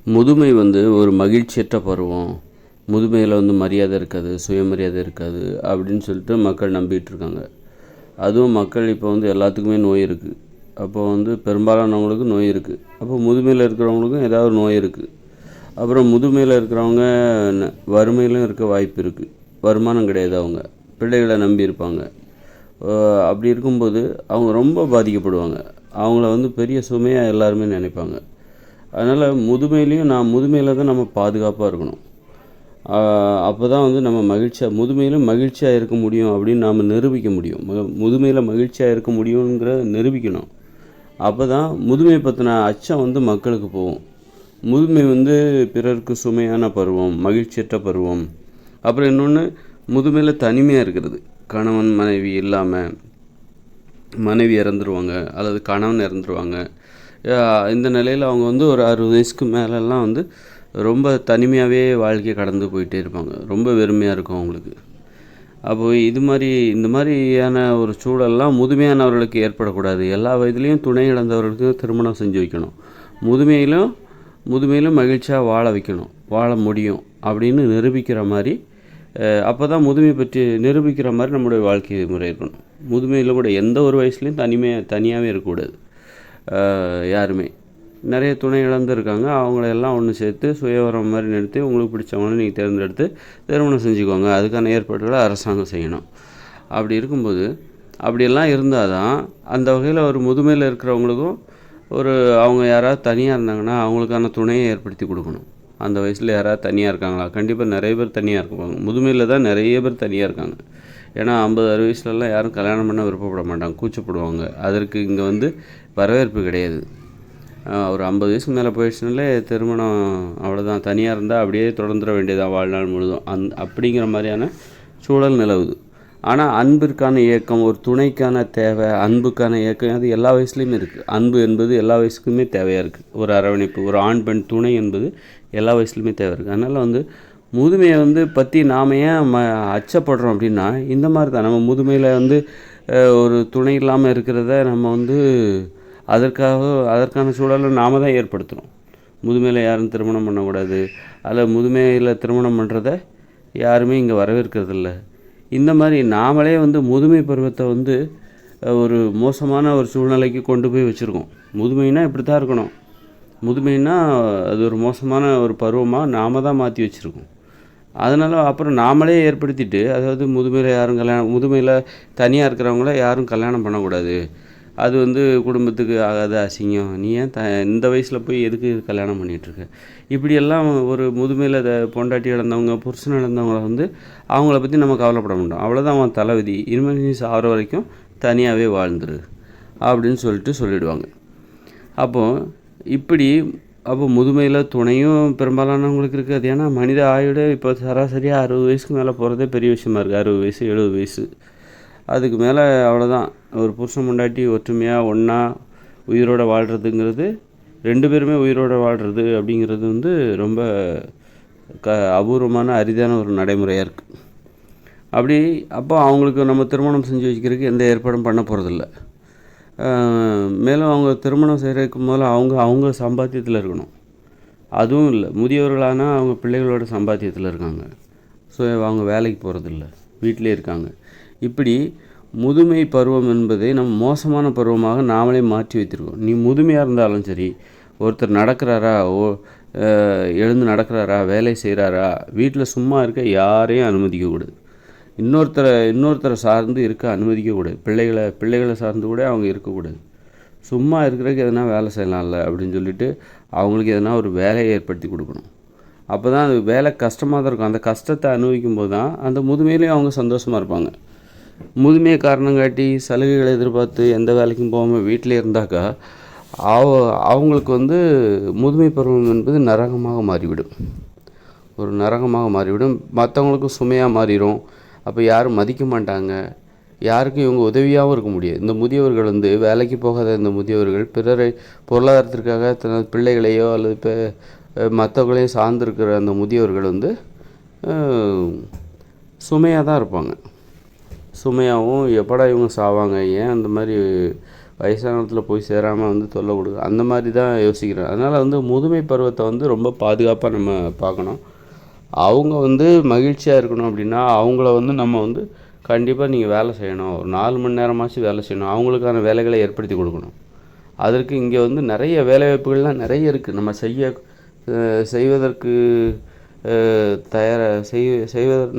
முதுமை வந்து ஒரு மகிழ்ச்சியற்ற பருவம். முதுமையில் வந்து மரியாதை இருக்காது, சுயமரியாதை இருக்காது அப்படின்னு சொல்லிட்டு மக்கள் நம்பிகிட்டு இருக்காங்க. அதுவும் மக்கள் இப்போ வந்து எல்லாத்துக்குமே நோய் இருக்குது. அப்போ வந்து பெரும்பாலானவங்களுக்கு நோய் இருக்குது. அப்போ முதுமையில் இருக்கிறவங்களுக்கும் ஏதாவது நோய் இருக்குது. அப்புறம் முதுமையில் இருக்கிறவங்க வறுமையிலும் இருக்க வாய்ப்பு இருக்குது. வருமானம் கிடையாது, அவங்க பிள்ளைகளை நம்பி இருப்பாங்க. அப்படி இருக்கும்போது அவங்க ரொம்ப பாதிக்கப்படுவாங்க. அவங்கள வந்து பெரிய சுமையாக எல்லாருமே நினைப்பாங்க. அதனால் முதுமையில் தான் நம்ம பாதுகாப்பாக இருக்கணும். அப்போ தான் வந்து நம்ம முதுமையிலும் மகிழ்ச்சியாக இருக்க முடியும் அப்படின்னு நாம் நிரூபிக்க முடியும். முதுமையில் மகிழ்ச்சியாக இருக்க முடியுங்கிறத நிரூபிக்கணும். அப்போ தான் முதுமை பற்றின அச்சம் வந்து மக்களுக்கு போகும். முதுமை வந்து பிறருக்கு சுமையான பருவம், மகிழ்ச்சியற்ற பருவம். அப்புறம் இன்னொன்று, முதுமையில் தனிமையாக இருக்கிறது. கணவன் மனைவி இல்லாமல் மனைவி இறந்துருவாங்க அல்லது கணவன் இறந்துருவாங்க. இந்த நிலையில் அவங்க வந்து ஒரு 60 வயசுக்கு மேலெல்லாம் வந்து ரொம்ப தனிமையாகவே வாழ்க்கையை கடந்து போயிட்டே இருப்பாங்க. ரொம்ப வெறுமையாக இருக்கும் அவங்களுக்கு. அப்போது இந்த மாதிரியான ஒரு சூழல்லாம் முதுமையானவர்களுக்கு ஏற்படக்கூடாது. எல்லா வயதுலேயும் துணை இழந்தவர்களுக்கு திருமணம் செஞ்சு வைக்கணும். முதுமையிலும் மகிழ்ச்சியாக வாழ வைக்கணும், வாழ முடியும் அப்படின்னு நிரூபிக்கிற மாதிரி. அப்போ தான் முதுமை பற்றி நிரூபிக்கிற மாதிரி நம்முடைய வாழ்க்கை முறை இருக்கணும். முதுமையில் கூட எந்த ஒரு வயசுலேயும் தனியாகவே இருக்கக்கூடாது. யாருமே நிறைய துணை இழந்திருக்காங்க. அவங்களெல்லாம் ஒன்று சேர்த்து சுயவரம் மாதிரி நிறுத்தி உங்களுக்கு பிடிச்சவங்கள நீங்கள் தேர்ந்தெடுத்து திருமணம் செஞ்சுக்கோங்க. அதுக்கான ஏற்பாடுகளை அரசாங்கம் செய்யணும். அப்படி இருக்கும்போது அப்படியெல்லாம் இருந்தால் தான் அந்த வகையில் ஒரு முதுமையில் இருக்கிறவங்களுக்கும் அவங்க யாராவது தனியாக இருந்தாங்கன்னா அவங்களுக்கான துணையை ஏற்படுத்தி கொடுக்கணும். அந்த வயசில் யாராவது தனியாக இருக்காங்களா? கண்டிப்பாக நிறைய பேர் தனியாக இருப்பாங்க. முதுமையில் தான் நிறைய பேர் தனியாக இருக்காங்க. ஏன்னா 50-60 வயசுலலாம் யாரும் கல்யாணம் பண்ண விருப்பப்பட மாட்டாங்க, கூச்சப்படுவாங்க. அதற்கு இங்கே வந்து வரவேற்பு கிடையாது. ஒரு 50 வயசுக்கு மேலே போயிடுச்சுனாலே திருமணம் அவ்வளோதான். தனியாக இருந்தால் அப்படியே தொடர்ந்துட வேண்டியதாக வாழ்நாள் முழுதும் அப்படிங்கிற மாதிரியான சூழல் நிலவுது. ஆனால் அன்பிற்கான இயக்கம், ஒரு துணைக்கான தேவை, அன்புக்கான இயக்கம் அது எல்லா வயசுலேயுமே இருக்குது. அன்பு என்பது எல்லா வயசுக்குமே தேவையாக இருக்குது. ஒரு அரவணைப்பு, ஒரு ஆண் பெண் துணை என்பது எல்லா வயசுலையுமே தேவை இருக்குது. அதனால் வந்து முதுமையை வந்து பற்றி நாம் ஏன் அச்சப்படுறோம் அப்படின்னா, இந்த மாதிரி தான் நம்ம முதுமையில் வந்து ஒரு துணை இல்லாமல் இருக்கிறத நம்ம வந்து அதற்கான சூழலை நாம் தான் ஏற்படுத்தணும். முதுமையில் யாரும் திருமணம் பண்ணக்கூடாது, அதில் முதுமையில் திருமணம் பண்ணுறத யாருமே இங்கே வரவேற்கிறதில்ல. இந்த மாதிரி நாமளே வந்து முதுமை பருவத்தை வந்து ஒரு மோசமான ஒரு சூழ்நிலைக்கு கொண்டு போய் வச்சுருக்கோம். முதுமைனா இப்படி தான் இருக்கணும். முதுமைனா அது ஒரு மோசமான ஒரு பருவமாக நாம் தான் மாற்றி வச்சுருக்கோம். அதனால் அப்புறம் நாமளே ஏற்படுத்திட்டு, அதாவது முதுமையில் தனியாக இருக்கிறவங்கள யாரும் கல்யாணம் பண்ணக்கூடாது, அது வந்து குடும்பத்துக்கு ஆகாத அசிங்கம், நீ ஏன் இந்த வயசில் போய் எதுக்கு கல்யாணம் பண்ணிகிட்ருக்க, இப்படியெல்லாம் ஒரு முதுமையில் பொண்டாட்டி இழந்தவங்க, புருஷன் இழந்தவங்கள வந்து அவங்கள பற்றி நம்ம கவலைப்பட மாட்டோம். அவ்வளோதான் அவன் தலைவிதி, இனிமேல் ஆகிற வரைக்கும் தனியாகவே வாழ்ந்துரு அப்படின்னு சொல்லிடுவாங்க. அப்போ முதுமையில் துணையும் பெரும்பாலானவங்களுக்கு இருக்காது. ஏன்னா மனித ஆயுடு இப்போ சராசரியாக 60 வயசுக்கு மேலே போகிறதே பெரிய விஷயமா இருக்குது. 60 வயசு 70 வயசு அதுக்கு மேலே அவ்வளோதான். ஒரு புருஷன் பொண்டாட்டி ஒற்றுமையாக ஒன்றா உயிரோடு வாழ்கிறதுங்கிறது, 2 பேருமே உயிரோடு வாழ்கிறது அப்படிங்கிறது வந்து ரொம்ப அபூர்வமான அரிதான ஒரு நடைமுறையாக இருக்குது. அப்போ அவங்களுக்கு நம்ம திருமணம் செஞ்சு வைக்கிறதுக்கு எந்த ஏற்பாடும் பண்ண போகிறதில்ல. மேலும் அவங்க திருமணம் செய்கிறதுக்கு முதல்ல அவங்க சம்பாத்தியத்தில் இருக்கணும். அதுவும் இல்லை, முதியவர்களானால் அவங்க பிள்ளைகளோட சம்பாத்தியத்தில் இருக்காங்க. ஸோ அவங்க வேலைக்கு போகிறதில்ல, வீட்டிலே இருக்காங்க. இப்படி முதுமை பருவம் என்பதை நம்ம மோசமான பருவமாக நாமளே மாற்றி வைத்திருக்கோம். நீ முதுமையாக இருந்தாலும் சரி, ஒருத்தர் எழுந்து நடக்கிறாரா, வேலை செய்கிறாரா, வீட்டில் சும்மா இருக்க யாரையும் அனுமதிக்கக்கூடாது. இன்னொருத்தரை சார்ந்து இருக்க அனுமதிக்கக்கூடாது. பிள்ளைகளை சார்ந்து கூட அவங்க இருக்கக்கூடாது. சும்மா இருக்கிறதுக்கு எதனா வேலை செய்யலாம்ல அப்படின்னு சொல்லிட்டு அவங்களுக்கு எதனா ஒரு வேலையை ஏற்படுத்தி கொடுக்கணும். அப்போ தான் அது வேலை கஷ்டமாக தான் இருக்கும். அந்த கஷ்டத்தை அனுபவிக்கும் போது தான் அந்த முதுமையிலையும் அவங்க சந்தோஷமாக இருப்பாங்க. முதுமையை காரணம் காட்டி சலுகைகளை எதிர்பார்த்து எந்த வேலைக்கும் போகாமல் வீட்டிலே இருந்தாக்கா அவங்களுக்கு வந்து முதுமை பருவம் என்பது நரகமாக மாறிவிடும். மற்றவங்களுக்கும் சுமையாக மாறிடும். அப்போ யாரும் மதிக்க மாட்டாங்க, யாருக்கும் இவங்க உதவியாகவும் இருக்க முடியாது. இந்த முதியவர்கள் வந்து வேலைக்கு போகாத இந்த முதியவர்கள் பிறரை பொருளாதாரத்திற்காக தனது பிள்ளைகளையோ அல்லது மற்றவங்களையும் சார்ந்திருக்கிற அந்த முதியவர்கள் வந்து சுமையாக தான் இருப்பாங்க. சுமையாகவும் எப்படா இவங்க சாவாங்க, ஏன் அந்த மாதிரி வயசானத்தில் போய் சேராமல் வந்து தொல்லை கொடுக்கும். அந்த மாதிரி தான் யோசிக்கிறேன். அதனால் வந்து முதுமை பருவத்தை வந்து ரொம்ப பாதுகாப்பாக நம்ம பார்க்கணும். அவங்க வந்து மகிழ்ச்சியாக இருக்கணும் அப்படின்னா அவங்கள வந்து நம்ம வந்து கண்டிப்பாக நீங்கள் வேலை செய்யணும். ஒரு 4 மணி நேரமாச்சும் வேலை செய்யணும். அவங்களுக்கான வேலைகளை ஏற்படுத்தி கொடுக்கணும். அதற்கு இங்கே வந்து நிறைய வேலைவாய்ப்புகள்லாம் நிறைய இருக்குது. நம்ம செய்வதற்கு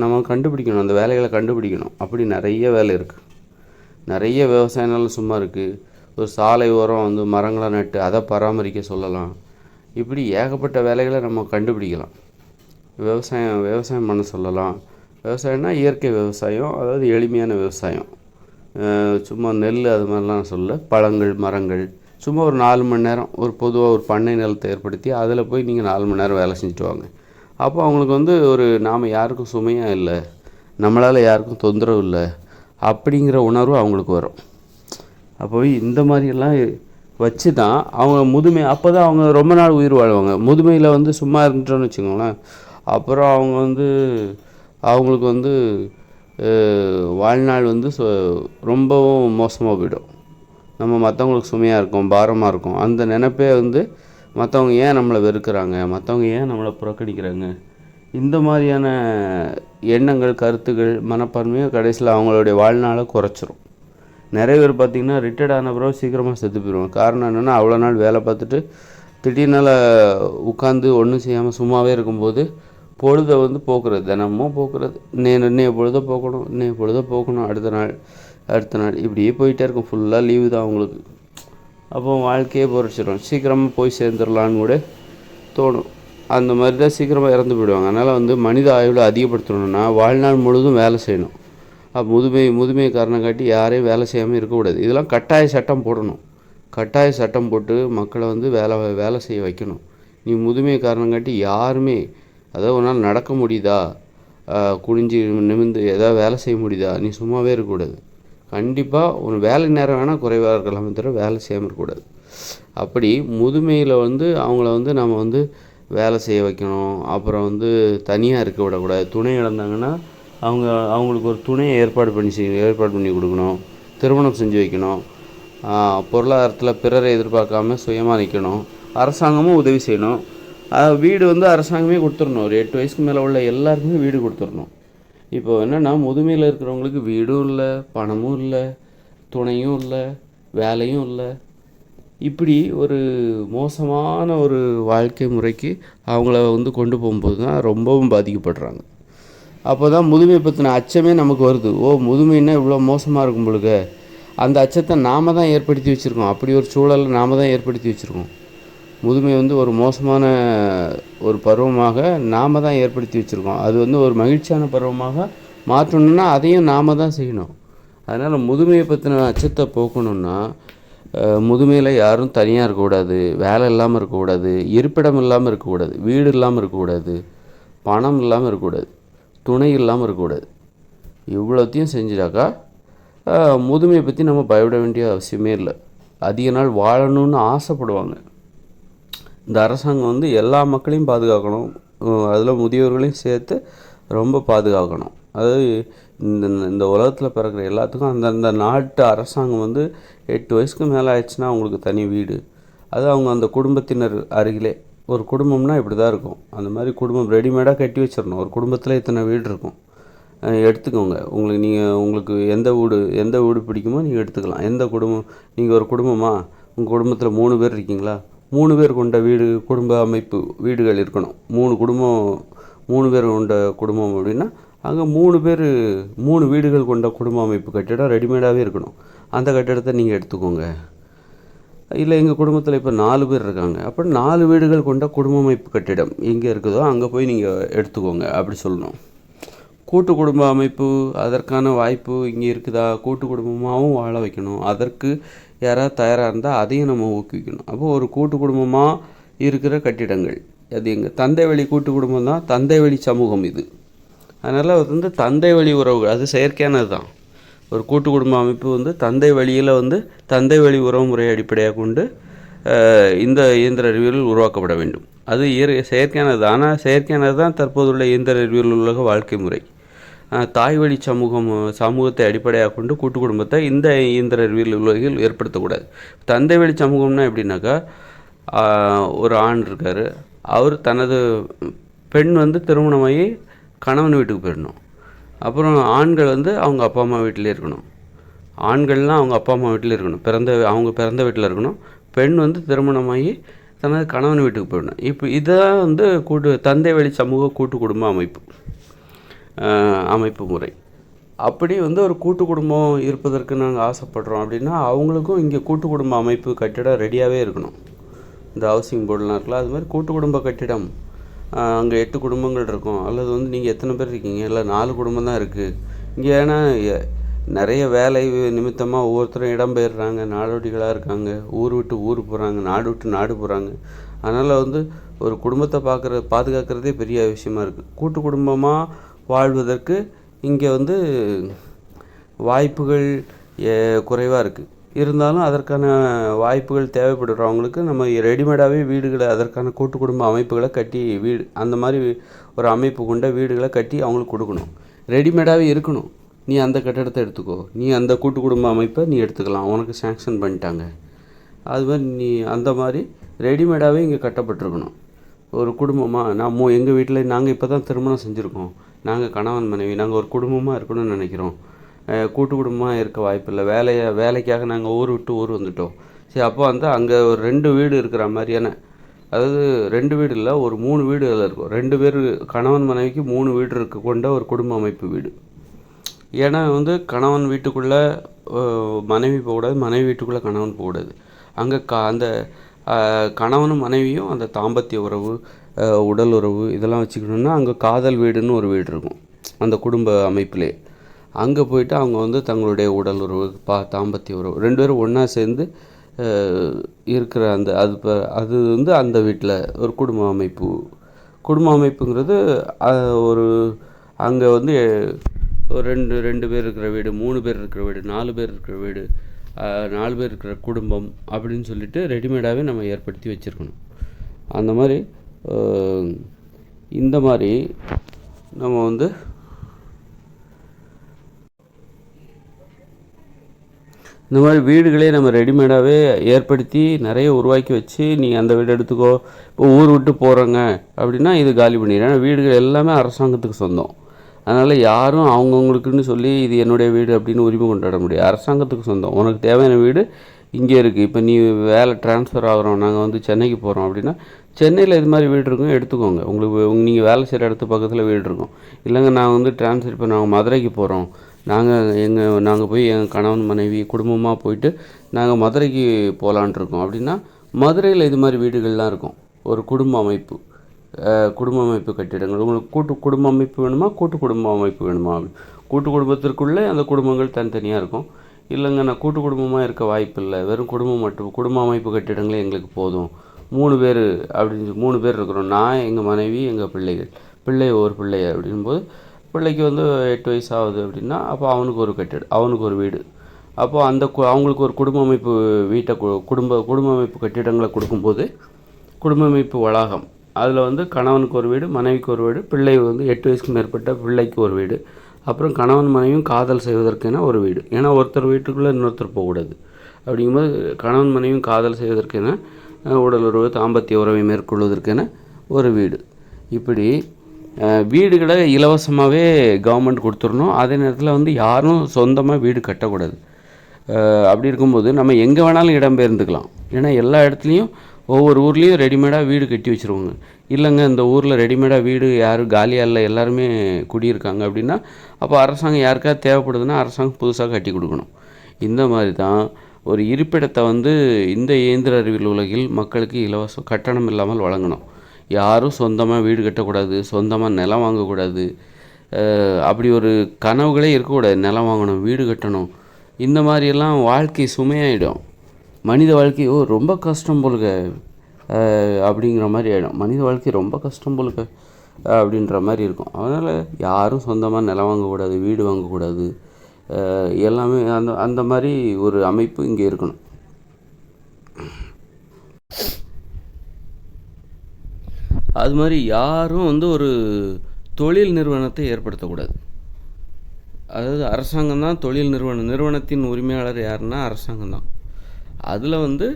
நம்ம கண்டுபிடிக்கணும். அந்த வேலைகளை கண்டுபிடிக்கணும். அப்படி நிறைய வேலை இருக்குது. நிறைய விவசாய நிலம் சும்மா இருக்குது. ஒரு சாலை ஓரம் வந்து மரங்களை நட்டு அதை பராமரிக்க சொல்லலாம். இப்படி ஏகப்பட்ட வேலைகளை நம்ம கண்டுபிடிக்கலாம். விவசாயம் பண்ண சொல்லலாம். விவசாயம்னா இயற்கை விவசாயம், அதாவது எளிமையான விவசாயம். சும்மா நெல் அது மாதிரிலாம் சொல்ல, பழங்கள், மரங்கள், சும்மா ஒரு 4 மணி நேரம் ஒரு பொதுவாக ஒரு பண்ணை நிலத்தை ஏற்படுத்தி அதில் போய் நீங்கள் 4 மணி நேரம் வேலை செஞ்சுட்டு வாங்க. அப்போ அவங்களுக்கு வந்து நாம் யாருக்கும் சுமையாக இல்லை, நம்மளால் யாருக்கும் தொந்தரவு இல்லை அப்படிங்கிற உணர்வு அவங்களுக்கு வரும். அப்போ இந்த மாதிரியெல்லாம் வச்சு தான் அவங்க அப்போ தான் அவங்க ரொம்ப நாள் உயிர் வாழ்வாங்க. முதுமையில் வந்து சும்மா இருந்துட்டோன்னு வச்சுக்கோங்களேன், அப்புறம் அவங்களுக்கு வந்து வாழ்நாள் வந்து ரொம்பவும் மோசமாக போயிடும். நம்ம மற்றவங்களுக்கு சுமையாக இருக்கும், பாரமாக இருக்கும். அந்த நினைப்பே வந்து மற்றவங்க ஏன் நம்மளை வெறுக்கிறாங்க, மற்றவங்க ஏன் நம்மளை புறக்கணிக்கிறாங்க, இந்த மாதிரியான எண்ணங்கள், கருத்துக்கள், மனப்பான்மையை கடைசியில் அவங்களுடைய வாழ்நாளை குறைச்சிரும். நிறைய பேர் பார்த்திங்கன்னா ரிட்டையர்ட் ஆன பிறகு சீக்கிரமாக செத்து போயிடுவாங்க. காரணம் என்னென்னா அவ்வளோ நாள் வேலை பார்த்துட்டு திடீர்னால உட்காந்து ஒன்றும் செய்யாமல் சும்மாவே இருக்கும்போது பொழுதை வந்து போக்குறது, தினமும் போக்குறது. இன்னைய பொழுதை போக்கணும், அடுத்த நாள் இப்படியே போயிட்டே இருக்கும். ஃபுல்லாக லீவு தான் அவங்களுக்கு. அப்போ வாழ்க்கையே பொறிச்சிடும். சீக்கிரமாக போய் சேர்ந்துடலான்னு கூட தோணும். அந்த மாதிரி தான் சீக்கிரமாக இறந்து போயிடுவாங்க. அதனால் வந்து மனித ஆயுளை அதிகப்படுத்தணுன்னா வாழ்நாள் முழுதும் வேலை செய்யணும். முதுமை காரணம் காட்டி யாரையும் வேலை செய்யாமல் இருக்கக்கூடாது. இதெல்லாம் கட்டாய சட்டம் போடணும். கட்டாய சட்டம் போட்டு மக்களை வந்து வேலை செய்ய வைக்கணும். நீ முதுமை காரணம் காட்டி யாருமே, அதாவது ஒரு நாள் நடக்க முடியுதா, குனிஞ்சு நிமிர்ந்து ஏதாவது வேலை செய்ய முடியுதா, நீ சும்மாவே இருக்கக்கூடாது. கண்டிப்பாக ஒரு வேலை நேரம் வேணால் குறைவாக இருக்கலாமே தவிர வேலை செய்யாமல் இருக்கக்கூடாது. அப்படி முதுமையில் வந்து அவங்கள வந்து நம்ம வந்து வேலை செய்ய வைக்கணும். அப்புறம் வந்து தனியாக இருக்க விடக்கூடாது. துணை இழந்தாங்கன்னா அவங்களுக்கு ஒரு துணையை ஏற்பாடு பண்ணி கொடுக்கணும். திருமணம் செஞ்சு வைக்கணும். பொருளாதாரத்தில் பிறரை எதிர்பார்க்காம சுயமாக நிற்கணும். அரசாங்கமும் உதவி செய்யணும். வீடு வந்து அரசாங்கமே கொடுத்துடணும். ஒரு 8 வயசுக்கு மேலே உள்ள எல்லாருக்குமே வீடு கொடுத்துடணும். இப்போ என்னென்னா முதுமையில் இருக்கிறவங்களுக்கு வீடும் இல்லை, பணமும் இல்லை, துணையும் இல்லை, வேலையும் இல்லை. இப்படி ஒரு மோசமான ஒரு வாழ்க்கை முறைக்கு அவங்கள வந்து கொண்டு போகும்போது தான் ரொம்பவும் பாதிக்கப்படுறாங்க. அப்போ தான் முதுமை பற்றின அச்சமே நமக்கு வருது. முதுமைன்னா இவ்வளோ மோசமாக இருக்கும் பொழுது அந்த அச்சத்தை நாம் தான் ஏற்படுத்தி வச்சுருக்கோம். அப்படி ஒரு சூழலை நாம் தான் ஏற்படுத்தி வச்சுருக்கோம். முதுமை வந்து ஒரு மோசமான ஒரு பருவமாக நாம் தான் ஏற்படுத்தி வச்சுருக்கோம். அது வந்து ஒரு மகிழ்ச்சியான பருவமாக மாற்றணுன்னா அதையும் நாம் தான் செய்யணும். அதனால் முதுமையை பற்றின அச்சத்தை போக்கணுன்னா முதுமையில் யாரும் தனியாக இருக்கக்கூடாது, வேலை இல்லாமல் இருக்கக்கூடாது, இருப்பிடம் இல்லாமல் இருக்கக்கூடாது, வீடு இல்லாமல் இருக்கக்கூடாது, பணம் இல்லாமல் இருக்கக்கூடாது, துணை இல்லாமல் இருக்கக்கூடாது. இவ்வளோத்தையும் செஞ்சிட்டாக்கா முதுமையை பற்றி நம்ம பயப்பட வேண்டிய அவசியமே இல்லை. அதிக நாள் வாழணும்னு ஆசைப்படுவாங்க. இந்த அரசாங்கம் வந்து எல்லா மக்களையும் பாதுகாக்கணும், அதில் முதியோர்களையும் சேர்த்து ரொம்ப பாதுகாக்கணும். அதாவது இந்த உலகத்தில் பிறக்கிற எல்லாத்துக்கும் அந்தந்த நாட்டு அரசாங்கம் வந்து 8 வயசுக்கு மேலே ஆயிடுச்சுன்னா அவங்களுக்கு தனி வீடு, அது அவங்க அந்த குடும்பத்தினர் அருகிலே. ஒரு குடும்பம்னா இப்படி தான் இருக்கும். அந்த மாதிரி குடும்பம் ரெடிமேடாக கட்டி வச்சிடணும். ஒரு குடும்பத்தில் இத்தனை வீடு இருக்கும், எடுத்துக்கோங்க. உங்களுக்கு எந்த வீடு பிடிக்குமோ நீங்கள் எடுத்துக்கலாம். எந்த குடும்பம், நீங்கள் ஒரு குடும்பமாக உங்கள் குடும்பத்தில் 3 பேர் இருக்கீங்களா, 3 பேர் கொண்ட குடும்ப அமைப்பு வீடுகள் இருக்கணும். 3 பேர் கொண்ட குடும்பம் அப்படின்னா அங்கே 3 வீடுகள் கொண்ட குடும்ப அமைப்பு கட்டிடம் ரெடிமேடாகவே இருக்கணும். அந்த கட்டிடத்தை நீங்கள் எடுத்துக்கோங்க. இல்லை எங்கள் குடும்பத்தில் இப்போ 4 பேர் இருக்காங்க, அப்போ 4 வீடுகள் கொண்ட குடும்ப அமைப்பு கட்டிடம் எங்கே இருக்குதோ அங்கே போய் நீங்கள் எடுத்துக்கோங்க அப்படி சொல்லணும். கூட்டு குடும்ப அமைப்பு அதற்கான வாய்ப்பு இங்கே இருக்குதா, கூட்டு குடும்பமாகவும் வாழ வைக்கணும். அதற்கு யாராவது தயாராக இருந்தால் அதையும் நம்ம ஊக்குவிக்கணும். அப்போது ஒரு கூட்டு குடும்பமாக இருக்கிற கட்டிடங்கள் அது எங்கள் தந்தை வழி கூட்டு குடும்பம் தான், தந்தை வழி சமூகம் இது. அதனால் அது வந்து தந்தை வழி உறவுகள், அது செயற்கையானது தான். ஒரு கூட்டு குடும்ப அமைப்பு வந்து தந்தை வழி உறவு முறையை அடிப்படையாக கொண்டு இந்த இயந்திர அறிவியல் உருவாக்கப்பட வேண்டும். அது செயற்கையானது. ஆனால் செயற்கையானது தான் தற்போதுள்ள இயந்திர அறிவியல் உலக வாழ்க்கை முறை. தாய் வழி சமூகத்தை அடிப்படையாக கொண்டு கூட்டு குடும்பத்தை இந்த இயந்திர அறிவியல் உலகில் ஏற்படுத்தக்கூடாது. தந்தை வழி சமூகம்னா எப்படின்னாக்கா, ஒரு ஆண் இருக்கார், அவர் தனது பெண் திருமணமாகி கணவன் வீட்டுக்கு போயிடணும். அப்புறம் ஆண்கள் அவங்க அப்பா அம்மா வீட்டிலே இருக்கணும். ஆண்கள்லாம் அவங்க அப்பா அம்மா வீட்டில் இருக்கணும், அவங்க பிறந்த வீட்டில் இருக்கணும். பெண் திருமணமாகி தனது கணவன் வீட்டுக்கு போயிடணும். இப்போ இதுதான் தந்தை வழி சமூக கூட்டு குடும்ப அமைப்பு முறை. அப்படி ஒரு கூட்டு குடும்பம் இருப்பதற்கு நாங்கள் ஆசைப்படுறோம் அப்படின்னா, அவங்களுக்கும் இங்கே கூட்டு குடும்ப அமைப்பு கட்டிடம் ரெடியாகவே இருக்கணும். இந்த ஹவுசிங் போர்டெலாம் இருக்கலாம், அது மாதிரி கூட்டு குடும்ப கட்டிடம் அங்கே 8 குடும்பங்கள் இருக்கும். அல்லது நீங்கள் எத்தனை பேர் இருக்கீங்க? இல்லை 4 குடும்பம் தான் இருக்குது இங்கே. ஏன்னா நிறைய வேலை நிமித்தமாக ஒவ்வொருத்தரும் இடம்பெயர்றாங்க, நாடோடிகளாக இருக்காங்க, ஊர் விட்டு ஊர் போகிறாங்க, நாடு விட்டு நாடு போகிறாங்க. அதனால் ஒரு குடும்பத்தை பாதுகாக்கிறதே பெரிய விஷயமா இருக்குது. கூட்டு குடும்பமாக வாழ்வதற்கு இங்கே வாய்ப்புகள் குறைவாக இருக்குது. இருந்தாலும் அதற்கான வாய்ப்புகள் தேவைப்படுறவங்களுக்கு நம்ம ரெடிமேடாகவே வீடுகளை, அதற்கான கூட்டு குடும்ப அமைப்புகளை கட்டி அந்த மாதிரி ஒரு அமைப்பு கொண்ட வீடுகளை கட்டி அவங்களுக்கு கொடுக்கணும். ரெடிமேடாகவே இருக்கணும். நீ அந்த கட்டடத்தை எடுத்துக்கோ, நீ அந்த கூட்டு குடும்ப அமைப்பை நீ எடுத்துக்கலாம், உனக்கு சேங்ஷன் பண்ணிட்டாங்க. அது மாதிரி நீ அந்த மாதிரி ரெடிமேடாகவே இங்கே கட்டப்பட்டிருக்கணும். ஒரு குடும்பமாக எங்கள் வீட்டில் நாங்கள் இப்போ தான் திருமணம் செஞ்சுருக்கோம், நாங்கள் கணவன் மனைவி, நாங்கள் ஒரு குடும்பமாக இருக்கணும்னு நினைக்கிறோம். கூட்டு குடும்பமாக இருக்க வாய்ப்பில்லை, வேலைக்காக நாங்கள் ஊர் விட்டு ஊர் வந்துட்டோம். சரி, அப்போ அங்கே ஒரு 2 வீடு இருக்கிற மாதிரியான, அதாவது 2 வீடு இல்லை, ஒரு 3 வீடு அதில் இருக்கும். 2 பேர் கணவன் மனைவிக்கு 3 வீடு கொண்ட ஒரு குடும்ப அமைப்பு வீடு. ஏன்னா கணவன் வீட்டுக்குள்ளே மனைவி போகக்கூடாது, மனைவி வீட்டுக்குள்ளே கணவன் போகக்கூடாது. அங்கே அந்த கணவனும் மனைவியும் அந்த தாம்பத்திய உறவு, உடல் உறவு இதெல்லாம் வச்சுக்கணுன்னா அங்கே காதல் வீடுன்னு ஒரு வீடு இருக்கும் அந்த குடும்ப அமைப்பிலே. அங்கே போயிட்டு அவங்க தங்களுடைய உடல் உறவு, தாம்பத்திய உறவு 2 பேரும் ஒன்றா சேர்ந்து இருக்கிற அது அந்த வீட்டில் ஒரு குடும்ப அமைப்பு. குடும்ப அமைப்புங்கிறது ஒரு அங்கே ஒரு 2 பேர் இருக்கிற வீடு, 3 பேர் இருக்கிற வீடு, 4 பேர் இருக்கிற வீடு, 4 பேர் இருக்கிற குடும்பம் அப்படின்னு சொல்லிட்டு ரெடிமேடாகவே நம்ம ஏற்படுத்தி வச்சுருக்கணும். அந்த மாதிரி இந்த மாதிரி நம்ம இந்த மாதிரி வீடுகளே நம்ம ரெடிமேடாகவே ஏற்படுத்தி நிறைய உருவாக்கி வச்சு, நீங்கள் அந்த வீடு எடுத்துக்கோ, இப்போ ஊர் விட்டு போகிறோங்க அப்படின்னா இது காலி பண்ணிடுறேன். ஏன்னா வீடுகள் எல்லாமே அரசாங்கத்துக்கு சொந்தம். அதனால் யாரும் அவங்கவுங்களுக்குன்னு சொல்லி இது என்னுடைய வீடு அப்படின்னு உரிமை கொண்டாட முடியாது. அரசாங்கத்துக்கு சொந்தம். உனக்கு தேவையான வீடு இங்கே இருக்குது. இப்போ நீ வேலை ட்ரான்ஸ்ஃபர் ஆகிறோம், நாங்கள் சென்னைக்கு போகிறோம் அப்படின்னா, சென்னையில் இது மாதிரி வீடு இருக்கும், எடுத்துக்கோங்க. நீங்கள் வேலை செய்கிற இடத்து பக்கத்தில் வீடு இருக்கும். இல்லைங்க நான் ட்ரான்ஸ்ஃபர் இப்போ நாங்கள் மதுரைக்கு போகிறோம், நாங்கள் போய் எங்கள் கணவன் மனைவி குடும்பமாக போயிட்டு நாங்கள் மதுரைக்கு போகலான் இருக்கோம் அப்படின்னா, மதுரையில் இது மாதிரி வீடுகள்லாம் இருக்கும். ஒரு குடும்ப அமைப்பு கட்டிடங்கள். உங்களுக்கு குடும்ப அமைப்பு வேணுமா, கூட்டு குடும்ப அமைப்பு வேணுமா? கூட்டு குடும்பத்திற்குள்ளே அந்த குடும்பங்கள் தனித்தனியாக இருக்கும். இல்லைங்க நான் கூட்டு குடும்பமாக இருக்க வாய்ப்பு இல்லை, வெறும் குடும்ப அமைப்பு கட்டிடங்களே எங்களுக்கு போதும், 3 பேர் அப்படின்னு 3 பேர் இருக்கிறோம், நான், எங்கள் மனைவி, எங்கள் பிள்ளை ஒரு பிள்ளை அப்படின்போது, பிள்ளைக்கு 8 வயசு ஆகுது அப்படின்னா, அப்போ அவனுக்கு ஒரு கட்டிடம், அவனுக்கு ஒரு வீடு. அப்போது அவங்களுக்கு ஒரு குடும்ப அமைப்பு வீட்டை குடும்ப அமைப்பு கட்டிடங்களை கொடுக்கும்போது, குடும்ப அமைப்பு வளாகம் அதில் கணவனுக்கு ஒரு வீடு, மனைவிக்கு ஒரு வீடு, பிள்ளை 8 வயசுக்கு மேற்பட்ட பிள்ளைக்கு ஒரு வீடு, அப்புறம் கணவன் மனைவியும் காதல் செய்வதற்கென ஒரு வீடு. ஏன்னா ஒருத்தர் வீட்டுக்குள்ளே இன்னொருத்தர் போகக்கூடாது. அப்படிங்கும்போது கணவன் மனைவியும் காதல் செய்வதற்கென, உடல் உறவு, தாம்பத்திய உறவை மேற்கொள்வதற்கென ஒரு வீடு. இப்படி வீடுகளை இலவசமாகவே கவர்மெண்ட் கொடுத்துடணும். அதே நேரத்தில் யாரும் சொந்தமாக வீடு கட்டக்கூடாது. அப்படி இருக்கும்போது நம்ம எங்கே வேணாலும் இடம்பெயர்ந்துக்கலாம். ஏன்னா எல்லா இடத்துலையும் ஒவ்வொரு ஊர்லேயும் ரெடிமேடாக வீடு கட்டி வச்சுருவாங்க. இல்லைங்க இந்த ஊரில் ரெடிமேடாக வீடு யாரும் காலியாக இல்லை, எல்லாருமே குடியிருக்காங்க அப்படின்னா, அப்போ அரசாங்கம் யாருக்காவது தேவைப்படுதுன்னா அரசாங்கம் புதுசாக கட்டி கொடுக்கணும். இந்த மாதிரி தான் ஒரு இருப்பிடத்தை இந்த இயந்திர அறிவியல் உலகில் மக்களுக்கு இலவச கட்டணம் இல்லாமல் வழங்கணும். யாரும் சொந்தமாக வீடு கட்டக்கூடாது, சொந்தமாக நிலம் வாங்கக்கூடாது. அப்படி ஒரு கனவுகளே இருக்கக்கூடாது. நிலம் வாங்கணும், வீடு கட்டணும், இந்த மாதிரியெல்லாம் வாழ்க்கை சுமையாயிடும். மனித வாழ்க்கை ரொம்ப கஷ்டம் போலுங்க அப்படிங்கிற மாதிரி ஆகிடும். மனித வாழ்க்கை ரொம்ப கஷ்டம் போலுங்க அப்படின்ற மாதிரி இருக்கும். அதனால் யாரும் சொந்தமாக நிலம் வாங்கக்கூடாது, வீடு வாங்கக்கூடாது. எல்லாமே அந்த மாதிரி ஒரு அமைப்பு இங்கே இருக்கணும். அது மாதிரி யாரும் ஒரு தொழில் நிறுவனத்தை ஏற்படுத்தக்கூடாது. அதாவது அரசாங்கம் தான் தொழில் நிறுவனத்தின் உரிமையாளர் யாருன்னா அரசாங்கம் தான். அதில் வந்து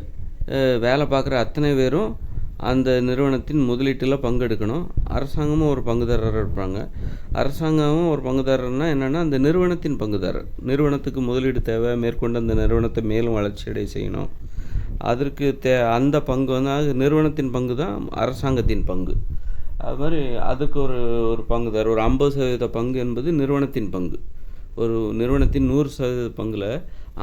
வேலை பார்க்குற அத்தனை பேரும் அந்த நிறுவனத்தின் முதலீட்டில் பங்கெடுக்கணும். அரசாங்கமும் ஒரு பங்குதாரராக இருப்பாங்க. அரசாங்கமும் ஒரு பங்குதாரர்னால் என்னென்னா அந்த நிறுவனத்தின் பங்குதாரர். நிறுவனத்துக்கு முதலீடு தேவை, மேற்கொண்டு அந்த நிறுவனத்தை மேலும் வளர்ச்சியடைய செய்யணும். அதற்கு அந்த பங்கு வந்து நிறுவனத்தின் பங்கு தான் அரசாங்கத்தின் பங்கு. அது மாதிரி அதுக்கு ஒரு பங்குதாரர், ஒரு 50% பங்கு என்பது நிறுவனத்தின் பங்கு. ஒரு நிறுவனத்தின் 100% பங்கில்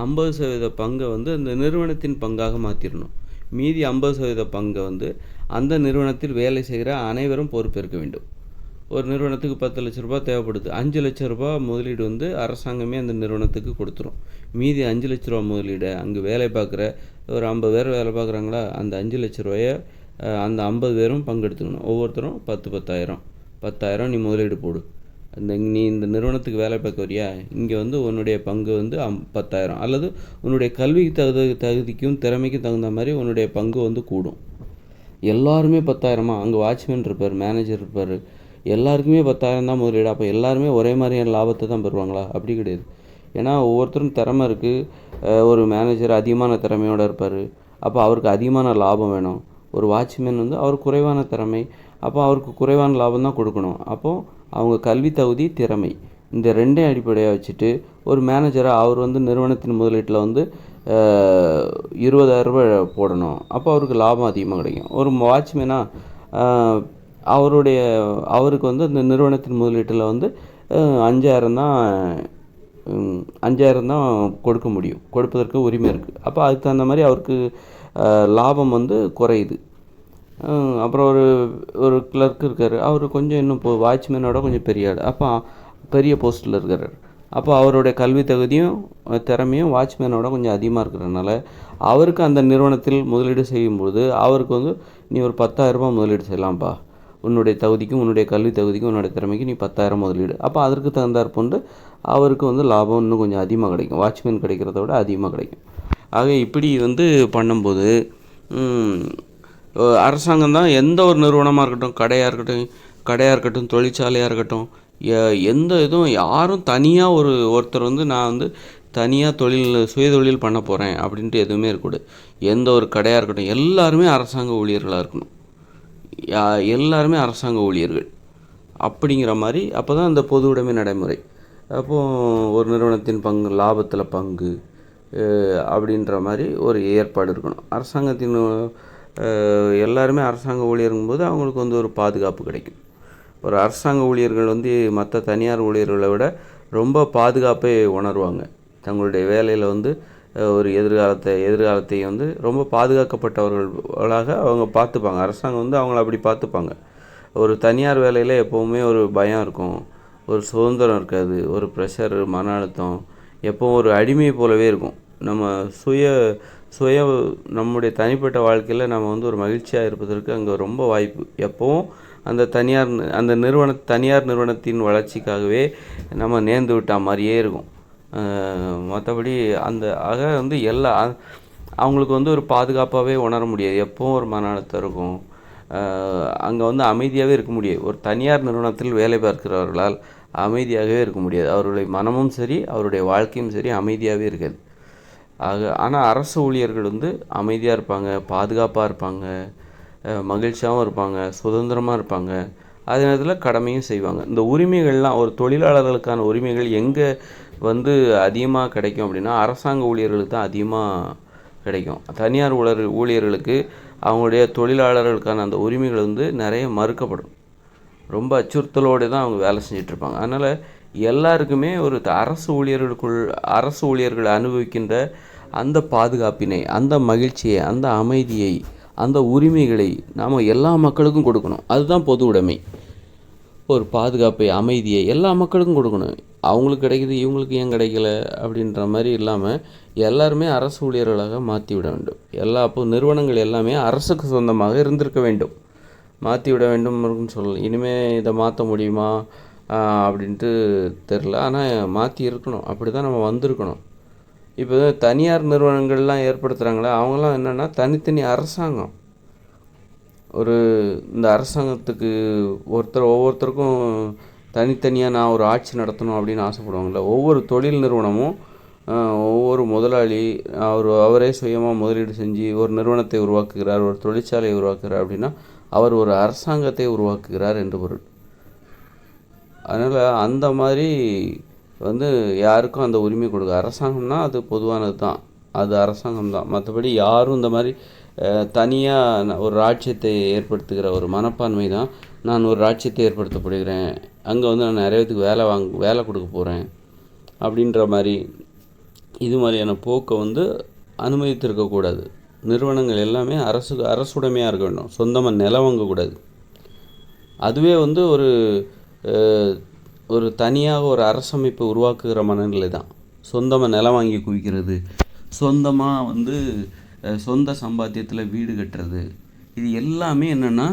50% பங்கை வந்து அந்த நிறுவனத்தின் பங்காக மாற்றிடணும். மீதி 50% பங்கை வந்து அந்த நிறுவனத்தில் வேலை செய்கிற அனைவரும் பொறுப்பேற்க வேண்டும். ஒரு நிறுவனத்துக்கு 10 லட்ச ரூபா தேவைப்படுது. 5 லட்ச ரூபா முதலீடு வந்து அரசாங்கமே அந்த நிறுவனத்துக்கு கொடுத்துரும். மீதி 5 லட்ச ரூபா முதலீடை அங்கே வேலை பார்க்குற ஒரு 50 பேர் வேலை பார்க்குறாங்களா, அந்த 5 லட்ச ரூபாயை அந்த 50 பேரும் பங்கெடுத்துக்கணும். ஒவ்வொருத்தரும் 10,000 நீ முதலீடு போடு. நீ இந்த நிறுவனத்துக்கு வேலை பார்க்க வரியா, இங்கே வந்து உன்னுடைய பங்கு வந்து 10,000 அல்லது உன்னுடைய கல்வி தகுதிக்கும் திறமைக்கும் தகுந்த மாதிரி உன்னுடைய பங்கு வந்து கூடும். எல்லாருமே 10,000 அங்கே வாட்ச்மேன் இருப்பார், மேனேஜர் இருப்பார், எல்லாருக்குமே 10,000 தான் முதலீடு. அப்போ எல்லாருமே ஒரே மாதிரியான லாபத்தை தான் பெறுவாங்களா? அப்படி கிடையாது. ஏன்னா ஒவ்வொருத்தரும் திறமை இருக்குது. ஒரு மேனேஜர் அதிகமான திறமையோடு இருப்பார், அப்போ அவருக்கு அதிகமான லாபம் வேணும். ஒரு வாட்ச்மேன் வந்து அவர் குறைவான திறமை, அப்போ அவருக்கு குறைவான லாபம் தான் கொடுக்கணும். அப்போது அவங்க கல்வி தகுதி, திறமை, இந்த ரெண்டையும் அடிப்படையாக வச்சுட்டு ஒரு மேனேஜராக அவர் வந்து நிறுவனத்தின் முதலீட்டில் வந்து 20,000 ரூபாய் போடணும். அப்போ அவருக்கு லாபம் அதிகமாக கிடைக்கும். ஒரு வாட்ச்மேனாக அவருக்கு வந்து இந்த நிறுவனத்தின் முதலீட்டில் வந்து 5,000 தான் கொடுக்க முடியும், கொடுப்பதற்கு உரிமை இருக்குது. அப்போ அதுக்கு தகுந்த மாதிரி அவருக்கு லாபம் வந்து குறையுது. அப்புறம் ஒரு கிளர்க் இருக்கார், அவர் கொஞ்சம் இன்னும் வாட்ச்மேனோட கொஞ்சம் பெரிய ஆள், அப்போ பெரிய போஸ்ட்டில் இருக்கிறார். அப்போ அவருடைய கல்வி தகுதியும் திறமையும் வாட்ச்மேனோட கொஞ்சம் அதிகமாக இருக்கிறதுனால அவருக்கு அந்த நிறுவனத்தில் முதலீடு செய்யும்போது அவருக்கு வந்து நீ ஒரு 10,000 ரூபாய் முதலீடு செய்யலாம்ப்பா, உன்னுடைய தகுதிக்கும் உன்னுடைய கல்வி தகுதிக்கும் உன்னுடைய திறமைக்கு நீ 10,000 முதலீடு. அப்போ அதற்கு தகுந்தாற் போன்று அவருக்கு வந்து லாபம் இன்னும் கொஞ்சம் அதிகமாக கிடைக்கும், வாட்ச்மேன் கிடைக்கிறத விட அதிகமாக கிடைக்கும். ஆக இப்படி வந்து பண்ணும்போது அரசாங்கம் தான் எந்த ஒரு நிறுவனமாக இருக்கட்டும், கடையாக இருக்கட்டும், தொழிற்சாலையாக இருக்கட்டும், எந்த இதுவும் யாரும் தனியாக ஒருத்தர் வந்து நான் வந்து தனியாக சுயதொழில் பண்ண போகிறேன் அப்படின்ட்டு எதுவுமே இருக்கக்கூடாது. எந்த ஒரு கடையாக இருக்கட்டும், எல்லாருமே அரசாங்க ஊழியர்களாக இருக்கணும். எல்லாருமே அரசாங்க ஊழியர்கள் அப்படிங்கிற மாதிரி. அப்போ தான் இந்த பொது உடைமை நடைமுறை. அப்போது ஒரு நிறுவனத்தின் பங்கு, லாபத்தில் பங்கு அப்படின்ற மாதிரி ஒரு ஏற்பாடு இருக்கணும். அரசாங்கத்தின் எல்லாருமே அரசாங்க ஊழியருங்கும்போது அவங்களுக்கு வந்து ஒரு பாதுகாப்பு கிடைக்கும். ஒரு அரசாங்க ஊழியர்கள் வந்து மற்ற தனியார் ஊழியர்களை விட ரொம்ப பாதுகாப்பை உணர்வாங்க. தங்களுடைய வேலையில் வந்து ஒரு எதிர்காலத்தை வந்து ரொம்ப பாதுகாக்கப்பட்டவர்களாக அவங்க பார்த்துப்பாங்க. அரசாங்கம் வந்து அவங்கள அப்படி பார்த்துப்பாங்க. ஒரு தனியார் வேலையில் எப்போவுமே ஒரு பயம் இருக்கும், ஒரு சுதந்திரம் இருக்காது, ஒரு ப்ரெஷர், மன அழுத்தம், எப்போவும் ஒரு அடிமை போலவே இருக்கும். நம்ம நம்முடைய தனிப்பட்ட வாழ்க்கையில் நம்ம வந்து ஒரு மகிழ்ச்சியாக இருப்பதற்கு அங்கே ரொம்ப வாய்ப்பு. எப்போவும் அந்த தனியார் நிறுவனத்தின் வளர்ச்சிக்காகவே நம்ம நேர்ந்து விட்ட மாதிரியே இருக்கும். மற்றபடி ஆக வந்து அவங்களுக்கு வந்து ஒரு பாதுகாப்பாகவே உணர முடியாது. எப்போவும் ஒரு மன அழுத்தம் இருக்கும். அங்கே வந்து அமைதியாகவே இருக்க முடியாது. ஒரு தனியார் நிறுவனத்தில் வேலை பார்க்கிறவர்களால் அமைதியாகவே இருக்க முடியாது. அவருடைய மனமும் சரி, அவருடைய வாழ்க்கையும் சரி அமைதியாகவே இருக்காது. ஆனால் அரசு ஊழியர்கள் வந்து அமைதியாக இருப்பாங்க, பாதுகாப்பாக இருப்பாங்க, மகிழ்ச்சியாகவும் இருப்பாங்க, சுதந்திரமாக இருப்பாங்க, அதே நேரத்தில் கடமையும் செய்வாங்க. இந்த உரிமைகள்லாம் ஒரு தொழிலாளர்களுக்கான உரிமைகள் எங்கே வந்து அதிகமாக கிடைக்கும் அப்படின்னா அரசாங்க ஊழியர்களுக்கு தான் அதிகமாக கிடைக்கும். தனியார் ஊழியர்களுக்கு அவங்களுடைய தொழிலாளர்களுக்கான அந்த உரிமைகள் வந்து நிறைய மறுக்கப்படும். ரொம்ப அச்சுறுத்தலோடு தான் அவங்க வேலை செஞ்சிட்ருப்பாங்க. அதனால் எல்லாருக்குமே ஒரு அரசு ஊழியர்கள் அனுபவிக்கின்ற அந்த பாதுகாப்பினை, அந்த மகிழ்ச்சியை, அந்த அமைதியை, அந்த உரிமைகளை நாம் எல்லா மக்களுக்கும் கொடுக்கணும். அதுதான் பொது உடைமை. ஒரு பாதுகாப்பை, அமைதியை எல்லா மக்களுக்கும் கொடுக்கணும். அவங்களுக்கு கிடைக்கிது, இவங்களுக்கு ஏன் கிடைக்கல அப்படின்ற மாதிரி இல்லாமல் எல்லாருமே அரசு ஊழியர்களாக மாற்றி விட வேண்டும். அப்போ நிறுவனங்கள் எல்லாமே அரசுக்கு சொந்தமாக இருந்திருக்க வேண்டும், மாற்றி விட வேண்டும் சொல்லலாம். இனிமேல் இதை மாற்ற முடியுமா அப்படின்ட்டு தெரில. ஆனால் மாற்றி இருக்கணும், அப்படி தான் நம்ம வந்திருக்கணும். இப்போ தனியார் நிறுவனங்கள்லாம் ஏற்படுத்துகிறாங்களே, அவங்களாம் என்னென்னா தனித்தனி அரசாங்கம். இந்த அரசாங்கத்துக்கு ஒவ்வொருத்தருக்கும் தனித்தனியாக நான் ஒரு ஆட்சி நடத்தணும் அப்படின்னு ஆசைப்படுவாங்கள்ல. ஒவ்வொரு தொழில் நிறுவனமும் ஒவ்வொரு முதலாளி அவரே சுயமாக முதலீடு செஞ்சு ஒரு நிறுவனத்தை உருவாக்குகிறார், ஒரு தொழிற்சாலையை உருவாக்குகிறார் அப்படின்னா அவர் ஒரு அரசாங்கத்தை உருவாக்குகிறார் என்று பொருள். அதனால் அந்த மாதிரி யாருக்கும் அந்த உரிமை கொடுக்க, அரசாங்கம்னா அது பொதுவானது தான், அது அரசாங்கம் தான். மற்றபடி யாரும் இந்த மாதிரி தனியாக ஒரு ராஜ்யத்தை ஏற்படுத்துகிற ஒரு மனப்பான்மை தான், நான் ஒரு ராஜ்யத்தை ஏற்படுத்தப்படுகிறேன், அங்கே நான் நிறைய பேத்துக்கு வேலை கொடுக்க போகிறேன் அப்படின்ற மாதிரி இது மாதிரியான போக்கை அனுமதித்திருக்கக்கூடாது. நிறுவனங்கள் எல்லாமே அரசுடைமையாக இருக்க வேண்டும். சொந்தமாக நிலம் வாங்கக்கூடாது. அதுவே ஒரு தனியாக ஒரு அரசமைப்பை உருவாக்குகிற மனநிலை தான். சொந்தமாக நிலம் வாங்கி குவிக்கிறது, சொந்தமாக சொந்த சம்பாத்தியத்தில் வீடு கட்டுறது, இது எல்லாமே என்னென்னா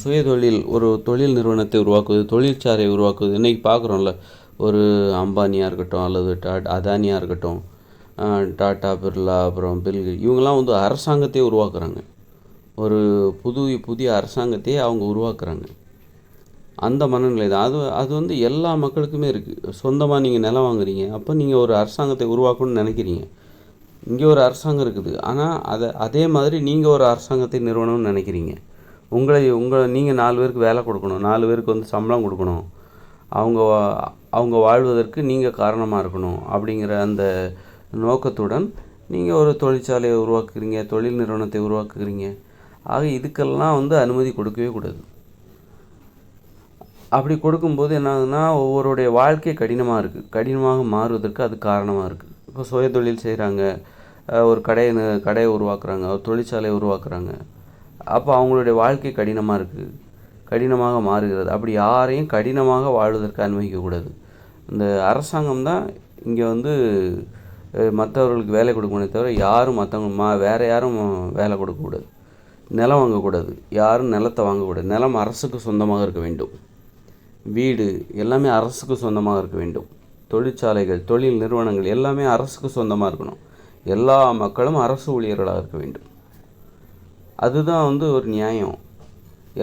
சுயதொழில், ஒரு தொழில் நிறுவனத்தை உருவாக்குவது, தொழிற்சாலையை உருவாக்குவது. இன்றைக்கி பார்க்குறோம்ல, ஒரு அம்பானியாக இருக்கட்டும் அல்லது அதானியாக இருக்கட்டும், டாட்டா, பிர்லா, அப்புறம் பில்கேட்ஸ், இவங்கெல்லாம் அரசாங்கத்தையே உருவாக்குறாங்க. ஒரு புதிய அரசாங்கத்தையே அவங்க உருவாக்குறாங்க. அந்த மனநிலை தான். அது எல்லா மக்களுக்குமே இருக்குது. சொந்தமாக நீங்கள் நிலம் வாங்குறீங்க, அப்போ நீங்கள் ஒரு அரசாங்கத்தை உருவாக்கணும்னு நினைக்கிறீங்க. இங்கே ஒரு அரசாங்கம் இருக்குது, ஆனால் அதே மாதிரி நீங்கள் ஒரு அரசாங்கத்தை நிறுவனம்னு நினைக்கிறீங்க. நீங்கள் 4 பேருக்கு வேலை கொடுக்கணும், 4 பேருக்கு சம்பளம் கொடுக்கணும், அவங்க வாழ்வதற்கு நீங்கள் காரணமாக இருக்கணும் அப்படிங்கிற அந்த நோக்கத்துடன் நீங்கள் ஒரு தொழிற்சாலையை உருவாக்குறீங்க, தொழில் நிறுவனத்தை உருவாக்குறீங்க. ஆக இதுக்கெல்லாம் அனுமதி கொடுக்கவே கூடாது. அப்படி கொடுக்கும்போது என்ன ஆகுதுன்னா, ஒவ்வொருடைய வாழ்க்கை கடினமாக மாறுவதற்கு அது காரணமாக இருக்குது. இப்போ சுயதொழில் செய்கிறாங்க, ஒரு கடையை உருவாக்குறாங்க, ஒரு தொழிற்சாலையை உருவாக்குறாங்க. அப்போ அவங்களுடைய வாழ்க்கை கடினமாக மாறுகிறது. அப்படி யாரையும் கடினமாக வாழ்வதற்கு அனுமதிக்கக்கூடாது. இந்த அரசாங்கம் தான் இங்கே மற்றவர்களுக்கு வேலை கொடுக்கணுமே தவிர யாரும் வேறு யாரும் வேலை கொடுக்கக்கூடாது. நிலம் வாங்கக்கூடாது, யாரும் நிலத்தை வாங்கக்கூடாது. நிலம் அரசுக்கு சொந்தமாக இருக்க வேண்டும். வீடு எல்லாமே அரசுக்கு சொந்தமாக இருக்க வேண்டும். தொழிற்சாலைகள், தொழில் நிறுவனங்கள் எல்லாமே அரசுக்கு சொந்தமாக இருக்கணும். எல்லா மக்களும் அரசு ஊழியர்களாக இருக்க வேண்டும். அதுதான் ஒரு நியாயம்,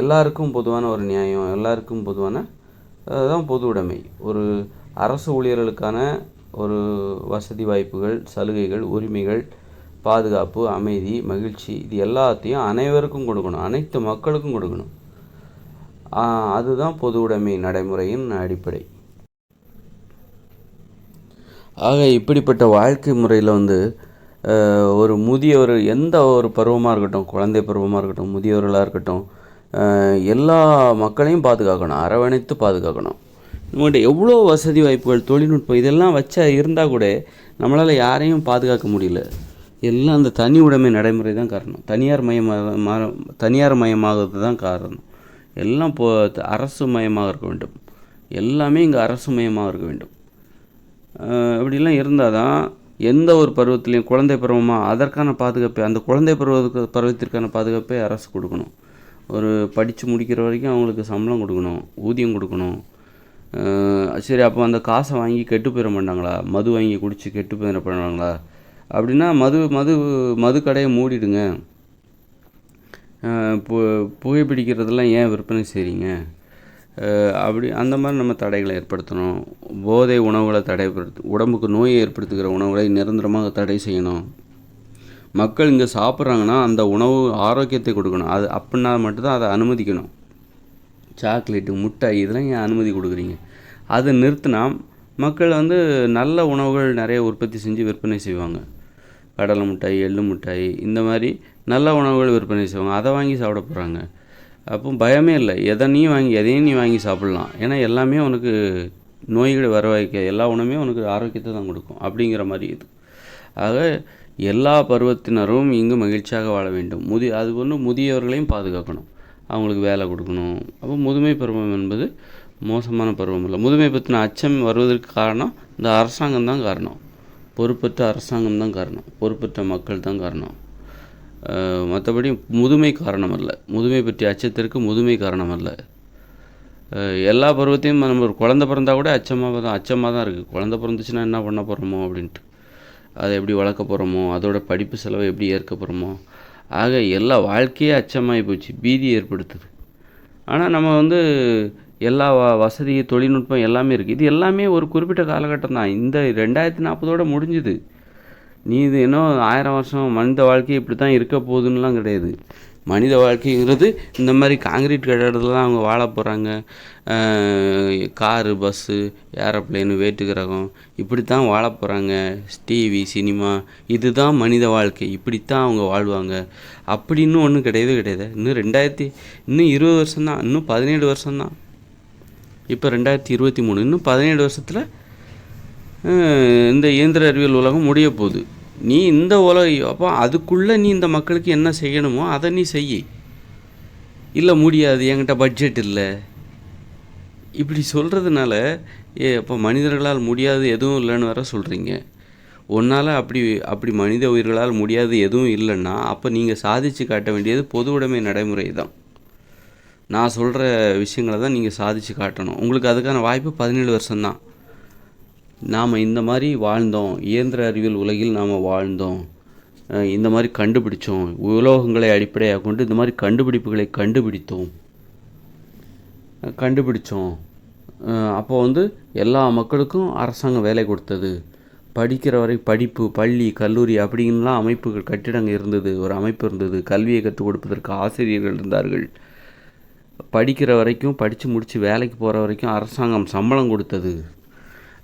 எல்லாருக்கும் பொதுவான ஒரு நியாயம், எல்லாருக்கும் பொதுவான அதுதான் பொது உடைமை. ஒரு அரசு ஊழியர்களுக்கான ஒரு வசதி வாய்ப்புகள், சலுகைகள், உரிமைகள், பாதுகாப்பு, அமைதி, மகிழ்ச்சி, இது எல்லாத்தையும் அனைவருக்கும் கொடுக்கணும், அனைத்து மக்களுக்கும் கொடுக்கணும். அதுதான் பொது உடைமை நடைமுறையின் அடிப்படை. ஆக இப்படிப்பட்ட வாழ்க்கை முறையில் ஒரு முதியவர், எந்த ஒரு பருவமாக இருக்கட்டும், குழந்தை பருவமாக இருக்கட்டும், முதியவர்களாக இருக்கட்டும், எல்லா மக்களையும் பாதுகாக்கணும், அரவணைத்து பாதுகாக்கணும். நம்மகிட்ட எவ்வளோ வசதி வாய்ப்புகள், தொழில்நுட்பம் இதெல்லாம் இருந்தால் கூட நம்மளால் யாரையும் பாதுகாக்க முடியல. எல்லாம் அந்த தனி உடைமை நடைமுறை தான் காரணம். தனியார் மயமாகிறது தான் காரணம். எல்லாம் அரசு மயமாக இருக்க வேண்டும். எல்லாமே இங்கே அரசு மயமாக இருக்க வேண்டும். இப்படிலாம் இருந்தால் தான் எந்த ஒரு பருவத்திலையும், குழந்தை பருவமாக அதற்கான பாதுகாப்பை, அந்த குழந்தை பருவத்திற்கான பாதுகாப்பை அரசு கொடுக்கணும். ஒரு படித்து முடிக்கிற வரைக்கும் அவங்களுக்கு சம்பளம் கொடுக்கணும், ஊதியம் கொடுக்கணும். சரி, அப்போ அந்த காசை வாங்கி கெட்டு போயிட மாட்டாங்களா? மது வாங்கி குடித்து கெட்டு போயிட பண்ணுவாங்களா? அப்படின்னா மது கடையை மூடிடுங்க. புகைப்பிடிக்கிறதெல்லாம் ஏன் விற்பனை செய்கிறீங்க? அந்த மாதிரி நம்ம தடைகளை ஏற்படுத்தணும். போதை உணவுகளை உடம்புக்கு நோயை ஏற்படுத்துகிற உணவுகளை நிரந்தரமாக தடை செய்யணும். மக்கள் இங்கே சாப்பிட்றாங்கன்னா அந்த உணவு ஆரோக்கியத்தை கொடுக்கணும். அது அப்படின்னா மட்டும்தான் அதை அனுமதிக்கணும். சாக்லேட்டு, முட்டாய் இதெல்லாம் ஏன் அனுமதி கொடுக்குறீங்க? அதை நிறுத்தினா மக்கள் நல்ல உணவுகள் நிறைய உற்பத்தி செஞ்சு விற்பனை செய்வாங்க. கடலை மிட்டாய், எள்ளு மிட்டாய், இந்த மாதிரி நல்ல உணவுகள் விற்பனை செய்வாங்க. அதை வாங்கி சாப்பிட போகிறாங்க. அப்போ பயமே இல்லை, எதையும் நீ வாங்கி சாப்பிட்லாம். ஏன்னா எல்லாமே உனக்கு நோய்களை வரவைக்க, எல்லா உணவுமே உனக்கு ஆரோக்கியத்தை தான் கொடுக்கும் அப்படிங்கிற மாதிரி இது. ஆக எல்லா பருவத்தினரும் இங்கு மகிழ்ச்சியாக வாழ வேண்டும். அது முதியவர்களையும் பாதுகாக்கணும், அவங்களுக்கு வேலை கொடுக்கணும். அப்போ முதுமை பருவம் என்பது மோசமான பருவம் இல்லை. முதுமை பற்றின அச்சம் வருவதற்கு காரணம் இந்த அரசாங்கம் தான் காரணம். பொறுப்பற்ற அரசாங்கம் தான் காரணம், பொறுப்பற்ற மக்கள் தான் காரணம். மற்றபடி முதுமை காரணம் அல்ல. முதுமை பற்றிய அச்சத்திற்கு முதுமை காரணம் அல்ல. எல்லா பருவத்தையும் நம்ம ஒரு குழந்தை பிறந்தா கூட அச்சமாக தான் இருக்குது. குழந்தை பிறந்துச்சுன்னா என்ன பண்ண போகிறோமோ அப்படின்ட்டு, அதை எப்படி வளர்க்க போகிறோமோ, அதோட படிப்பு செலவை எப்படி ஏற்க போகிறோமோ. ஆக எல்லா வாழ்க்கையே அச்சமாகி போச்சு, பீதி ஏற்படுத்துது. ஆனால் நம்ம எல்லா வசதி தொழில்நுட்பம் எல்லாமே இருக்குது. இது எல்லாமே ஒரு குறிப்பிட்ட காலகட்டம் தான். இந்த 2040 முடிஞ்சுது. நீ இது இன்னும் 1000 வருஷம் மனித வாழ்க்கை இப்படி தான் இருக்க போகுதுன்னெலாம் கிடையாது. மனித வாழ்க்கைங்கிறது இந்த மாதிரி காங்கிரீட் கட்டடத்தில் தான் அவங்க வாழ போகிறாங்க. காரு, பஸ்ஸு, ஏரோப்ளேனு, வேற்றுக்கிரகம் இப்படி தான் வாழ போகிறாங்க. டிவி, சினிமா இது தான் மனித வாழ்க்கை, இப்படித்தான் அவங்க வாழ்வாங்க அப்படின்னு ஒன்றும் கிடையவே கிடையாது. இன்னும் 20 வருஷம்தான், இன்னும் 17 வருஷம்தான். இப்போ 2023, இன்னும் 17 வருஷத்தில் இந்த இயந்திர அறிவியல் உலகம் முடிய போகுது. நீ இந்த அப்போ அதுக்குள்ளே நீ இந்த மக்களுக்கு என்ன செய்யணுமோ அதை நீ செய்ய. இல்லை முடியாது, என்கிட்ட பட்ஜெட் இல்லை, இப்படி சொல்கிறதுனால அப்போ மனிதர்களால் முடியாது எதுவும் இல்லைன்னு வேற சொல்கிறீங்க. ஒன்றால் அப்படி மனித உயிர்களால் முடியாது எதுவும் இல்லைன்னா அப்போ நீங்கள் சாதித்து காட்ட வேண்டியது பொது உடைமை நடைமுறை தான். நான் சொல்கிற விஷயங்களை தான் நீங்கள் சாதித்து காட்டணும். உங்களுக்கு அதுக்கான வாய்ப்பு 17 வருஷம்தான். நாம் இந்த மாதிரி வாழ்ந்தோம், இயந்திர அறிவியல் உலகில் நாம் வாழ்ந்தோம், இந்த மாதிரி கண்டுபிடிச்சோம், உலோகங்களை அடிப்படையாக கொண்டு இந்த மாதிரி கண்டுபிடிப்புகளை கண்டுபிடிச்சோம். அப்போ எல்லா மக்களுக்கும் அரசாங்கம் வேலை கொடுத்தது. படிக்கிற வரை படிப்பு, பள்ளி, கல்லூரி அப்படின்லாம் அமைப்புகள், கட்டிடங்கள் இருந்தது, ஒரு அமைப்பு இருந்தது. கல்வியை கற்றுக் கொடுப்பதற்கு ஆசிரியர்கள் இருந்தார்கள். படிக்கிற வரைக்கும், படித்து முடித்து வேலைக்கு போகிற வரைக்கும் அரசாங்கம் சம்பளம் கொடுத்தது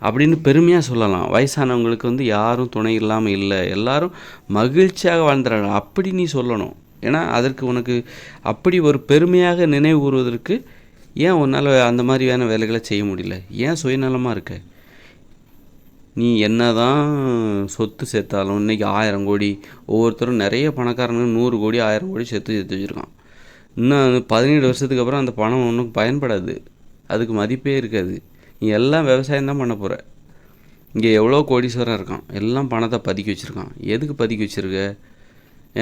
அப்படின்னு பெருமையாக சொல்லலாம். வயசானவங்களுக்கு யாரும் துணை இல்லாமல் இல்லை, எல்லாரும் மகிழ்ச்சியாக வாழ்ந்துறாங்க அப்படி நீ சொல்லணும். ஏன்னா அதற்கு உனக்கு அப்படி ஒரு பெருமையாக நினைவு கூறுவதற்கு ஏன் உன்னால் அந்த மாதிரியான வேலைகளை செய்ய முடியல? ஏன் சுயநலமாக இருக்க? நீ என்ன தான் சொத்து சேர்த்தாலும் இன்றைக்கி 1000 கோடி, ஒவ்வொருத்தரும் நிறைய பணக்காரங்க 100 கோடி 1000 கோடி சேர்த்து வச்சுருக்கான். இன்னும் 17 வருஷத்துக்கு அப்புறம் அந்த பணம் ஒன்றும் பயன்படாது, அதுக்கு மதிப்பே இருக்காது. நீ எல்லாம் விவசாயம் தான் பண்ண போகிற. இங்கே எவ்வளோ கோடீஸ்வரம் இருக்கான், எல்லாம் பணத்தை பதுக்கி வச்சுருக்கான். எதுக்கு பதுக்கி வச்சுருக்க?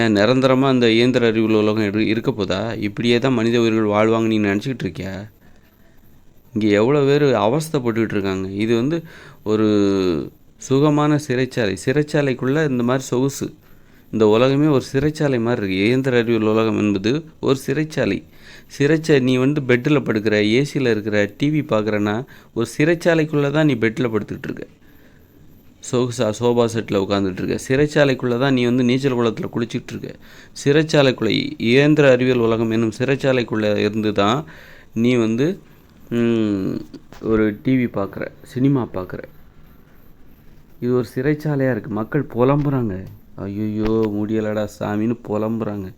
ஏன் நிரந்தரமாக இந்த இயந்திர அறிவியல் உலகம் இருக்க போதா? இப்படியே தான் மனித உயிர்கள் வாழ்வாங்க நீ நினச்சிக்கிட்டு இருக்கியா? இங்கே எவ்வளோ பேர் அவஸ்தைப்பட்டுக்கிட்டு இருக்காங்க. இது ஒரு சுகமான சிறைச்சாலைக்குள்ளே இந்த மாதிரி சொகுசு. இந்த உலகமே ஒரு சிறைச்சாலை மாதிரி இருக்குது. இயந்திர அறிவியல் உலகம் என்பது ஒரு சிறைச்சாலை. நீ பெட்டில் படுக்கிற, ஏசியில் இருக்கிற, டிவி பார்க்குறன்னா ஒரு சிறைச்சாலைக்குள்ளே தான் நீ பெட்டில் படுத்துக்கிட்டு இருக்க, சோபா செட்டில் உட்காந்துட்ருக்க. சிறைச்சாலைக்குள்ளே தான் நீ நீச்சல் குளத்தில் குளிச்சுட்டு இருக்க. சிறைச்சாலைக்குள்ளே, இயந்திர அறிவியல் உலகம் என்னும் சிறைச்சாலைக்குள்ளே இருந்து தான் நீ ஒரு டிவி பார்க்குற, சினிமா பார்க்குற. இது ஒரு சிறைச்சாலையாக இருக்குது. மக்கள் புலம்புறாங்க, ஐயோ முடியலடா சாமின்னு புலம்புறாங்க.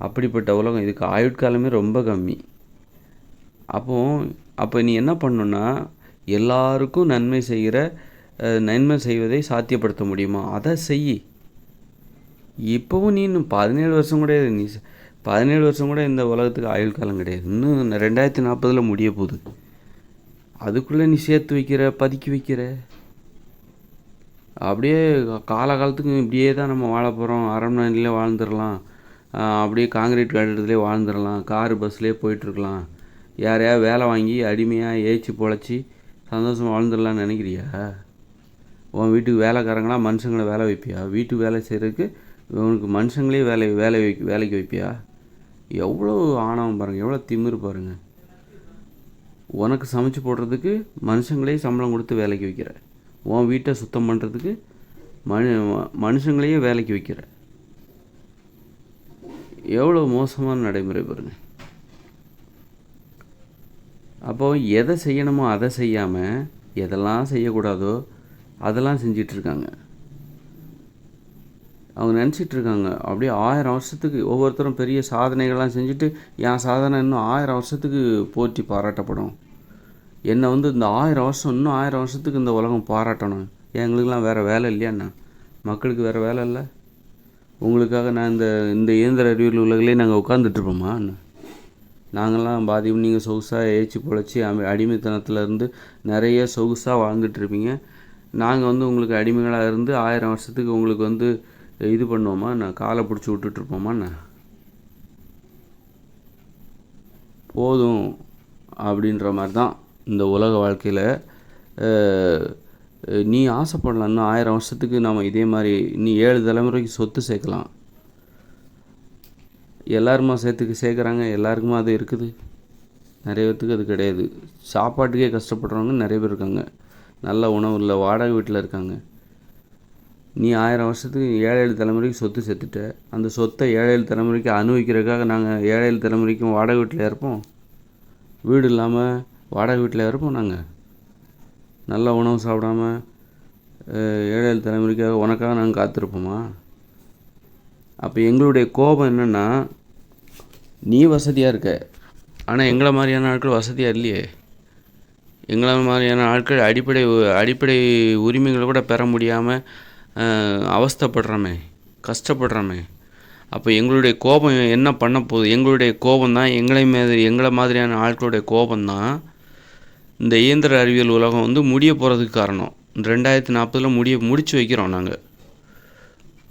அப்படிப்பட்ட உலகம். இதுக்கு ஆயுட்காலமே ரொம்ப கம்மி. அப்போ நீ என்ன பண்ணணுன்னா, எல்லாருக்கும் நன்மை செய்வதை சாத்தியப்படுத்த முடியுமா அதை செய். இப்போவும் நீ இன்னும் 17 வருஷம் கூட 17 வருஷம் கூட இந்த உலகத்துக்கு ஆயுள் காலம் கிடையாது. இன்னும் 2040 முடிய போகுது. அதுக்குள்ளே நீ சேர்த்து வைக்கிற, பதுக்கி வைக்கிற. அப்படியே காலகாலத்துக்கு இப்படியே தான் நம்ம வாழ போகிறோம். அரண்மனையிலே வாழ்ந்துடலாம், அப்படியே காங்கிரீட் கட்டிடத்துலேயே வாழ்ந்துடலாம், காரு பஸ்லேயே போயிட்டுருக்கலாம், யாரையாவது வேலை வாங்கி அடிமையாக ஏச்சி பொழைச்சி சந்தோஷமாக வாழ்ந்துடலான்னு நினைக்கிறியா? உன் வீட்டுக்கு வேலைக்காரங்களாம் மனுஷங்களை வேலை வைப்பியா? வீட்டு வேலை செய்கிறதுக்கு உனக்கு மனுஷங்களே வேலைக்கு வைப்பியா? எவ்வளோ ஆணவம் பாருங்கள், எவ்வளோ திமிரு பாருங்கள். உனக்கு சமைச்சு போடுறதுக்கு மனுஷங்களே சம்பளம் கொடுத்து வேலைக்கு வைக்கிற, உன் வீட்டை சுத்தம் பண்ணுறதுக்கு மனுஷங்களையே வேலைக்கு வைக்கிற. எவ்வளோ மோசமான நடைமுறை பாருங்கள். அப்போது எதை செய்யணுமோ அதை செய்யாமல் எதெல்லாம் செய்யக்கூடாதோ அதெல்லாம் செஞ்சிட்ருக்காங்க. அவங்க நினச்சிட்ருக்காங்க அப்படியே 1000 வருஷத்துக்கு ஒவ்வொருத்தரும் பெரிய சாதனைகள்லாம் செஞ்சுட்டு என் சாதனை இன்னும் 1000 வருஷத்துக்கு போற்றி பாராட்டப்படும். என்னை இந்த 1000 வருஷம், இன்னும் 1000 வருஷத்துக்கு இந்த உலகம் பாராட்டணும். எங்களுக்கெல்லாம் வேறு வேலை இல்லையாண்ணா? மக்களுக்கு வேறு வேலை இல்லை? உங்களுக்காக நான் இந்த இயந்திர அறிவியல் உலகிலே நாங்கள் உட்காந்துட்ருப்போமா? நாங்கள்லாம் பாதிப்பு, நீங்கள் சொகுசாக ஏச்சி பொழைச்சி அடிமைத்தனத்துலேருந்து நிறைய சொகுசாக வாழ்ந்துட்டுருப்பீங்க. நாங்கள் உங்களுக்கு அடிமைகளாக இருந்து 1000 வருஷத்துக்கு உங்களுக்கு இது பண்ணுவோமா? நான் காலை பிடிச்சி விட்டுட்ருப்போமாண்ணா? போதும் அப்படின்ற மாதிரி தான் இந்த உலக வாழ்க்கையில். நீ ஆசைப்படலாம், இன்னும் 1000 வருஷத்துக்கு நாம் இதே மாதிரி இன்னும் 7 தலைமுறைக்கு சொத்து சேர்க்கலாம். எல்லாருமா சேர்க்குறாங்க? எல்லாருக்குமா அது இருக்குது? நிறைய பேர்த்துக்கு அது கிடையாது. சாப்பாட்டுக்கே கஷ்டப்படுறவங்க நிறைய பேர் இருக்காங்க. நல்ல உணவு இல்லை, வாடகை வீட்டில் இருக்காங்க. நீ 1000 வருஷத்துக்கு 7 தலைமுறைக்கு சொத்து சேர்த்துட்ட. அந்த சொத்தை 7 தலைமுறைக்கு அனுபவிக்கிறதுக்காக நாங்கள் 7 தலைமுறைக்கும் வாடகை வீட்டில் இருப்போம்? வீடு இல்லாமல் வாடகை வீட்டில் இருப்போம்? நாங்கள் நல்ல உணவு சாப்பிடாம 7 தலைமுறைக்காக உனக்காக நாங்கள் காத்திருப்போமா? அப்போ எங்களுடைய கோபம் என்னென்னா, நீ வசதியாக இருக்க, ஆனால் எங்களை மாதிரியான ஆட்கள் வசதியாக இல்லையே. எங்களை மாதிரியான ஆட்கள் அடிப்படை உரிமைகளை கூட பெற முடியாமல் அவஸ்தைப்படுறோமே, கஷ்டப்படுறோமே. அப்போ எங்களுடைய கோபம் என்ன பண்ண போகுது? எங்களுடைய கோபந்தான், எங்களை மாதிரியான ஆட்களுடைய கோபந்தான் இந்த இயந்திர அறிவியல் உலகம் முடிய போகிறதுக்கு காரணம். இந்த 2040 முடிச்சு வைக்கிறோம் நாங்கள்.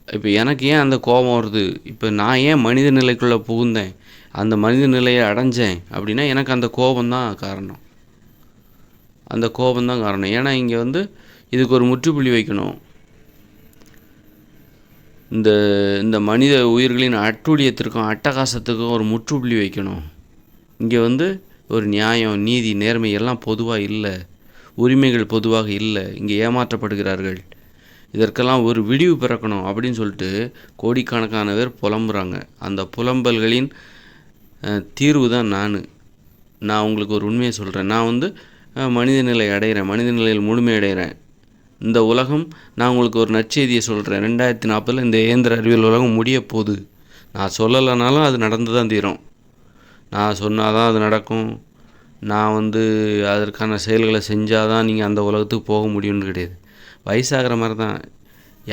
இப்போ எனக்கு ஏன் அந்த கோபம் வருது? இப்போ நான் ஏன் மனித நிலைக்குள்ளே புகுந்தேன், அந்த மனித நிலையை அடைஞ்சேன் அப்படின்னா எனக்கு அந்த கோபந்தான் காரணம். அந்த கோபந்தான் காரணம். ஏன்னா இங்கே இதுக்கு ஒரு முற்றுப்புள்ளி வைக்கணும். இந்த மனித உயிர்களின் அட்டூழியத்திற்கும் அட்டகாசத்துக்கும் ஒரு முற்றுப்புள்ளி வைக்கணும். இங்கே ஒரு நியாயம், நீதி, நேர்மை எல்லாம் பொதுவாக இல்லை. உரிமைகள் பொதுவாக இல்லை. இங்கே ஏமாற்றப்படுகிறார்கள். இதற்கெல்லாம் ஒரு விடிவு பிறக்கணும் அப்படின்னு சொல்லிட்டு கோடிக்கணக்கான பேர் புலம்புறாங்க. அந்த புலம்பல்களின் தீர்வு தான் நான் உங்களுக்கு ஒரு உண்மையை சொல்கிறேன். நான் மனித நிலை அடைகிறேன், மனித நிலையில் முழுமை அடைகிறேன். இந்த உலகம், நான் உங்களுக்கு ஒரு நற்செய்தியை சொல்கிறேன். 2040 இந்த இயந்திர அறிவியல் உலகம் முடிய போகுது. நான் சொல்லலைனாலும் அது நடந்து தான் தீரும். நான் சொன்னால் தான் அது நடக்கும். நான் அதற்கான செயல்களை செஞ்சால் தான் நீங்கள் அந்த உலகத்துக்கு போக முடியும்னு கிடையாது. வயசாகிற மாதிரி தான்.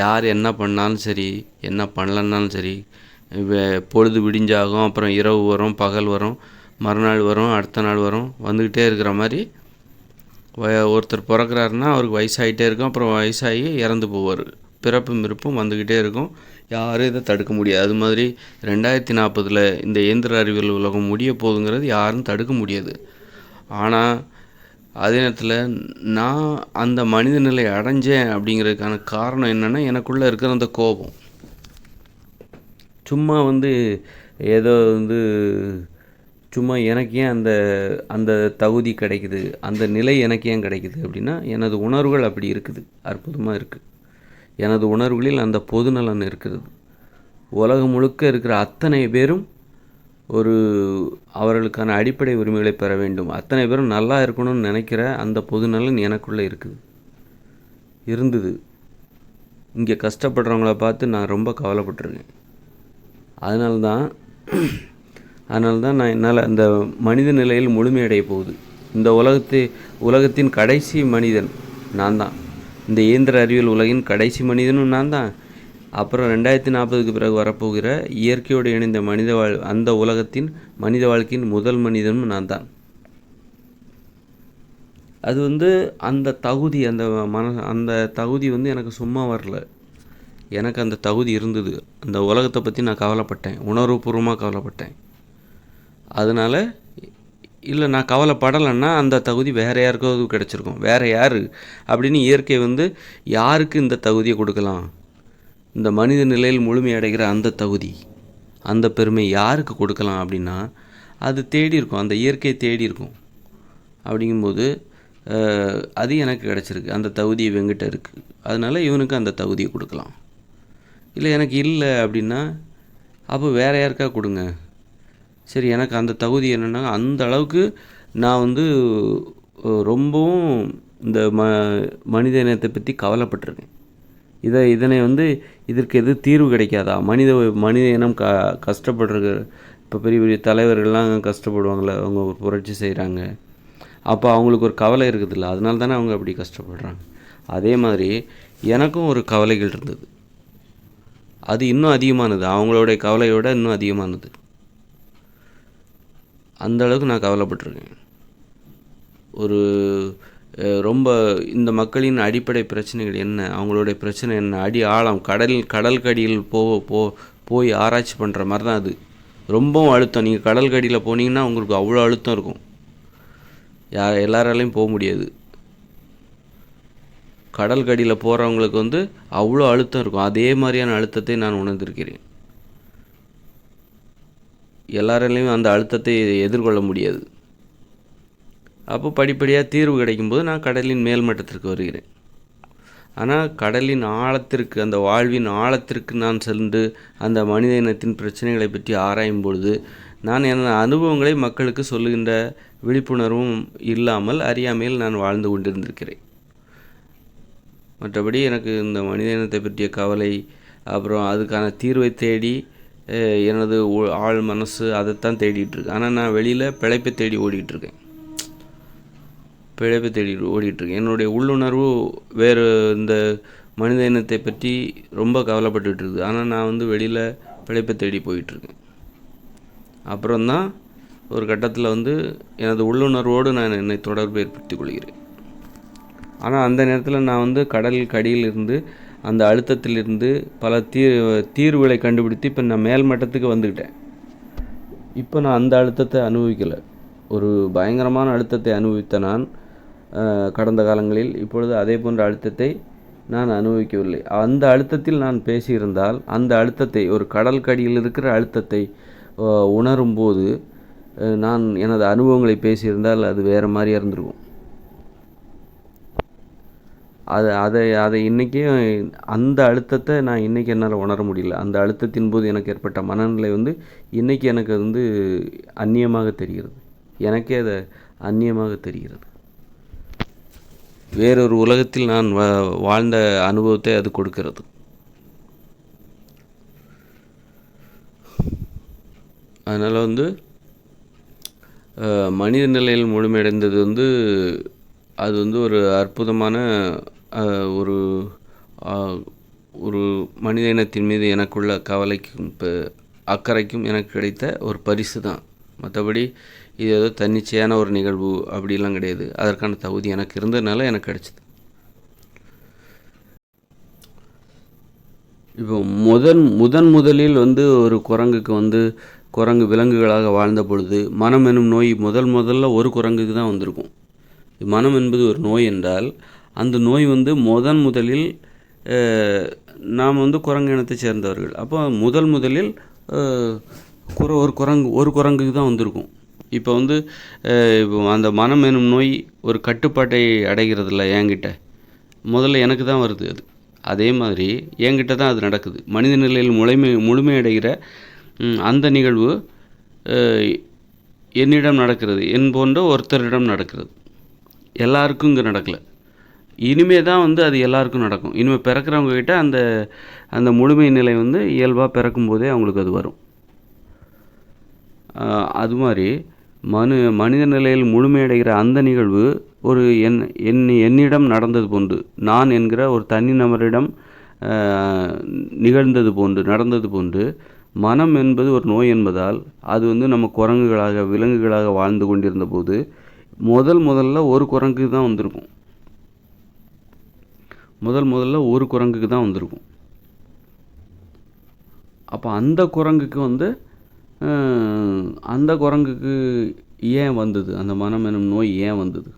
யார் என்ன பண்ணாலும் சரி, என்ன பண்ணலன்னாலும் சரி, பொழுது விடிஞ்சாகும், அப்புறம் இரவு வரும், பகல் வரும், மறுநாள் வரும், அடுத்த நாள் வரும், வந்துக்கிட்டே இருக்கிற மாதிரி ஒருத்தர் பிறக்கிறாருன்னா அவருக்கு வயசாகிட்டே இருக்கும். அப்புறம் வயசாகி இறந்து போவார். பிறப்பும் இருப்பும் வந்துக்கிட்டே இருக்கும். யாரும் இதை தடுக்க முடியாது. அது மாதிரி 2040 இந்த இயந்திர அறிவியல் உலகம் முடிய போகுதுங்கிறது யாரும் தடுக்க முடியாது. ஆனால் அதே நேரத்தில் நான் அந்த மனித நிலை அடைஞ்சேன் அப்படிங்கிறதுக்கான காரணம் என்னென்னா, எனக்குள்ளே இருக்கிற அந்த கோபம். சும்மா ஏதோ சும்மா எனக்கு ஏன் அந்த தகுதி கிடைக்குது, அந்த நிலை எனக்கு ஏன் கிடைக்குது அப்படின்னா, எனது உணர்வுகள் அப்படி இருக்குது. அற்புதமாக இருக்குது. எனது உணர்வுகளில் அந்த பொதுநலன் இருக்கிறது. உலகம் முழுக்க இருக்கிற அத்தனை பேரும் அவர்களுக்கான அடிப்படை உரிமைகளை பெற வேண்டும், அத்தனை பேரும் நல்லா இருக்கணும்னு நினைக்கிற அந்த பொதுநலன் எனக்குள்ளே இருந்தது. இங்கே கஷ்டப்படுறவங்கள பார்த்து நான் ரொம்ப கவலைப்பட்டிருக்கேன். அதனால தான் நான் என்னால் அந்த மனித நிலையில் முழுமையடைய போகுது. இந்த உலகத்தின் கடைசி மனிதன் நான் தான். இந்த இயந்திர அறிவியல் உலகின் கடைசி மனிதனும் நான் தான். அப்புறம் 2040 பிறகு வரப்போகிற இயற்கையோடு இணைந்த அந்த உலகத்தின் மனித வாழ்க்கையின் முதல் மனிதனும் நான் தான். அது அந்த தகுதி, அந்த தகுதி எனக்கு சும்மா வரல. எனக்கு அந்த தகுதி இருந்தது. அந்த உலகத்தை பற்றி நான் கவலைப்பட்டேன், உணர்வுபூர்வமாக கவலைப்பட்டேன். அதனால் இல்லை, நான் கவலைப்படலைன்னா அந்த தகுதி வேறு யாருக்காவது கிடச்சிருக்கும். வேறு யார் அப்படின்னு இயற்கை யாருக்கு இந்த தகுதியை கொடுக்கலாம், இந்த மனித நிலையில் முழுமையடைகிற அந்த தகுதி, அந்த பெருமை யாருக்கு கொடுக்கலாம் அப்படின்னா அது தேடி இருக்கும், அந்த இயற்கை தேடி இருக்கும். அப்படிங்கும்போது அது எனக்கு கிடச்சிருக்கு. அந்த தகுதி இவங்கிட்ட இருக்குது. அதனால் இவனுக்கு அந்த தகுதியை கொடுக்கலாம். இல்லை எனக்கு இல்லை அப்படின்னா அப்போ வேறு யாருக்கா கொடுங்க. சரி, எனக்கு அந்த தகுதி என்னென்னா, அந்த அளவுக்கு நான் ரொம்பவும் இந்த மனித இனத்தை பற்றி கவலைப்பட்டிருக்கேன். இதனை இதற்கு எது தீர்வு கிடைக்காதா? மனித இனம் கஷ்டப்படுறது. இப்போ பெரிய பெரிய தலைவர்கள்லாம் கஷ்டப்படுவாங்களே, அவங்க ஒரு புரட்சி செய்கிறாங்க, அப்போ அவங்களுக்கு ஒரு கவலை இருக்குதுல்ல, அதனால தானே அவங்க அப்படி கஷ்டப்படுறாங்க. அதே மாதிரி எனக்கும் ஒரு கவலைகள் இருந்தது. அது இன்னும் அதிகமானது, அவங்களுடைய கவலையோட இன்னும் அதிகமானது. அந்த அளவுக்கு நான் கவலைப்பட்டிருக்கேன். ரொம்ப இந்த மக்களின் அடிப்படை பிரச்சனைகள் என்ன, அவங்களுடைய பிரச்சனை என்ன, ஆழம், கடல் கடியில் போய் ஆராய்ச்சி பண்ணுற மாதிரி தான் அது. ரொம்பவும் அழுத்தம். நீங்கள் கடல் கடியில் போனீங்கன்னா உங்களுக்கு அவ்வளோ அழுத்தம் இருக்கும். எல்லாராலையும் போக முடியாது. கடல் கடியில் போகிறவங்களுக்கு அவ்வளோ அழுத்தம் இருக்கும். அதே மாதிரியான அழுத்தத்தை நான் உணர்ந்திருக்கிறேன். எல்லாராலையும் அந்த அழுத்தத்தை எதிர்கொள்ள முடியாது. அப்போ படிப்படியாக தீர்வு கிடைக்கும்போது நான் கடலின் மேல் மட்டத்திற்கு வருகிறேன். ஆனால் கடலின் ஆழத்திற்கு, அந்த வாழ்வின் ஆழத்திற்கு நான் சென்று அந்த மனித இனத்தின் பிரச்சனைகளை பற்றி ஆராயும் பொழுது நான் என் அனுபவங்களை மக்களுக்கு சொல்லுகின்ற விழிப்புணர்வும் இல்லாமல் அறியாமையில் நான் வாழ்ந்து கொண்டிருந்திருக்கிறேன். மற்றபடி எனக்கு இந்த மனித இனத்தை பற்றிய கவலை, அப்புறம் அதுக்கான தீர்வை தேடி எனது ஆழ் மனசு அதைத்தான் தேடிட்டுருக்கு. ஆனால் நான் வெளியில் பிழைப்பை தேடி ஓடிட்டுருக்கேன். என்னுடைய உள்ளுணர்வு வேறு இந்த மனித இனத்தை பற்றி ரொம்ப கவலைப்பட்டுட்டு இருக்குது. ஆனால் நான் வெளியில் பிழைப்பை தேடி போயிட்டுருக்கேன். அப்புறம்தான் ஒரு கட்டத்தில் எனது உள்ளுணர்வோடு நான் என்னை தொடர்பு ஏற்படுத்தி கொள்கிறேன். ஆனால் அந்த நேரத்தில் நான் கடல் கடியில் இருந்து அந்த அழுத்தத்திலிருந்து பல தீர்வுகளை கண்டுபிடித்து இப்போ நான் மேல் மட்டத்துக்கு வந்துக்கிட்டேன். இப்போ நான் அந்த அழுத்தத்தை அனுபவிக்கலை. ஒரு பயங்கரமான அழுத்தத்தை அனுபவித்த நான் கடந்த காலங்களில் இப்பொழுது அதே போன்ற அழுத்தத்தை நான் அனுபவிக்கவில்லை. அந்த அழுத்தத்தில் நான் பேசியிருந்தால் அந்த அழுத்தத்தை, ஒரு கடல் கடியில் இருக்கிற அழுத்தத்தை உணரும்போது நான் எனது அனுபவங்களை பேசியிருந்தால் அது வேறு மாதிரியாக இருந்திருக்கும். அதை இன்றைக்கி அந்த அழுத்தத்தை நான் இன்றைக்கி என்னால் உணர முடியல. அந்த அழுத்தத்தின் போது எனக்கு ஏற்பட்ட மனநிலை இன்றைக்கி எனக்கு அந்நியமாக தெரிகிறது. எனக்கே அது அந்நியமாக தெரிகிறது. வேறொரு உலகத்தில் நான் வாழ்ந்த அனுபவத்தை அது கொடுக்கிறது. அதனால் மனித நிலையில் முழுமையடைந்தது அது ஒரு அற்புதமான ஒரு ஒரு மனித இனத்தின் மீது எனக்குள்ள கவலைக்கும் அக்கறைக்கும் எனக்கு கிடைத்த ஒரு பரிசு தான். மற்றபடி இது ஏதோ தன்னிச்சையான ஒரு நிகழ்வு அப்படிலாம் கிடையாது. அதற்கான தகுதி எனக்கு இருந்ததுனால எனக்கு கிடைச்சிது. இப்போ முதலில் ஒரு குரங்குக்கு குரங்கு விலங்குகளாக வாழ்ந்த பொழுது மனம் எனும் நோய் முதல்ல ஒரு குரங்குக்கு தான் வந்திருக்கும். மனம் என்பது ஒரு நோய் என்றால் அந்த நோய் முதலில் நாம் குரங்கு இனத்தை சேர்ந்தவர்கள். அப்போ முதலில் ஒரு குரங்குக்கு தான் வந்திருக்கும். இப்போ அந்த மனம் எனும் நோய் ஒரு கட்டுப்பாட்டை அடைகிறதில்ல. என்கிட்ட முதல்ல எனக்கு தான் வருது. அது அதே மாதிரி என்கிட்ட தான் அது நடக்குது. மனித நிலையில் முழுமையடைகிற அந்த நிகழ்வு என்னிடம் நடக்கிறது. என் போன்ற ஒருத்தரிடம் நடக்கிறது. எல்லாருக்கும் இங்கே நடக்கலை. இனிமே தான் அது எல்லாருக்கும் நடக்கும். இனிமேல் பிறக்கிறவங்கக்கிட்ட அந்த முழுமை நிலை இயல்பாக பிறக்கும் போதே அவங்களுக்கு அது வரும். அது மாதிரி மனித நிலையில் முழுமையடைகிற அந்த நிகழ்வு ஒரு என்னிடம் நடந்தது போன்று, நான் என்கிற ஒரு தனி நபரிடம் நடந்தது போன்று மனம் என்பது ஒரு நோய் என்பதால் அது நம்ம குரங்குகளாக விலங்குகளாக வாழ்ந்து கொண்டிருந்த போது முதல்ல ஒரு குரங்குக்கு தான் வந்திருக்கும். முதல்ல ஒரு குரங்குக்கு தான் வந்திருக்கும். அப்போ அந்த குரங்குக்கு ஏன் வந்தது, அந்த மனம் எனும் நோய் ஏன் வந்தது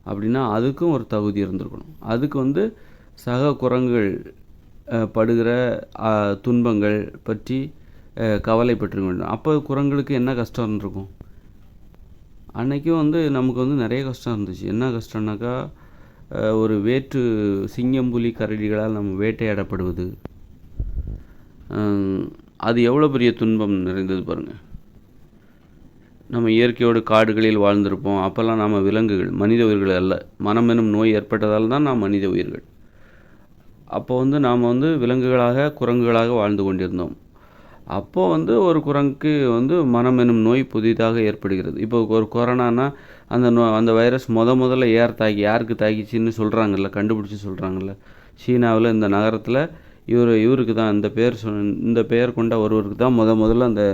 அப்படின்னா அதுக்கும் ஒரு தகுதி இருந்திருக்கணும். அதுக்கு சக குரங்குகள் படுகிற துன்பங்கள் பற்றி கவலைப்பட்டிருக்க வேண்டும். அப்போ குரங்குகளுக்கு என்ன கஷ்டம் இருந்திருக்கும்? அன்றைக்கும் நமக்கு நிறைய கஷ்டம் இருந்துச்சு. என்ன கஷ்டம்னாக்கா, ஒரு வேற்று சிங்கம் புலி கரடிகளால் நம்ம வேட்டையாடப்படுவது, அது எவ்வளோ பெரிய துன்பம் நிறைந்தது பாருங்கள். நம்ம இயற்கையோடு காடுகளில் வாழ்ந்திருப்போம். அப்போல்லாம் நாம் விலங்குகள், மனித உயிர்கள் அல்ல. மனம் எனும் நோய் ஏற்பட்டதால் தான் நாம் மனித உயிர்கள். அப்போ நாம் விலங்குகளாக குரங்குகளாக வாழ்ந்து கொண்டிருந்தோம். அப்போது ஒரு குரங்குக்கு மனம் எனும் நோய் புதிதாக ஏற்படுகிறது. இப்போ ஒரு கொரோனானா அந்த வைரஸ் முதல்ல யாருக்கு தாக்கிச்சின்னு சொல்கிறாங்கல்ல, கண்டுபிடிச்சி சொல்கிறாங்கல்ல. சீனாவில் இந்த நகரத்தில் இவருக்கு தான் இந்த பெயர் கொண்ட ஒருவருக்கு தான் முதல்ல அந்த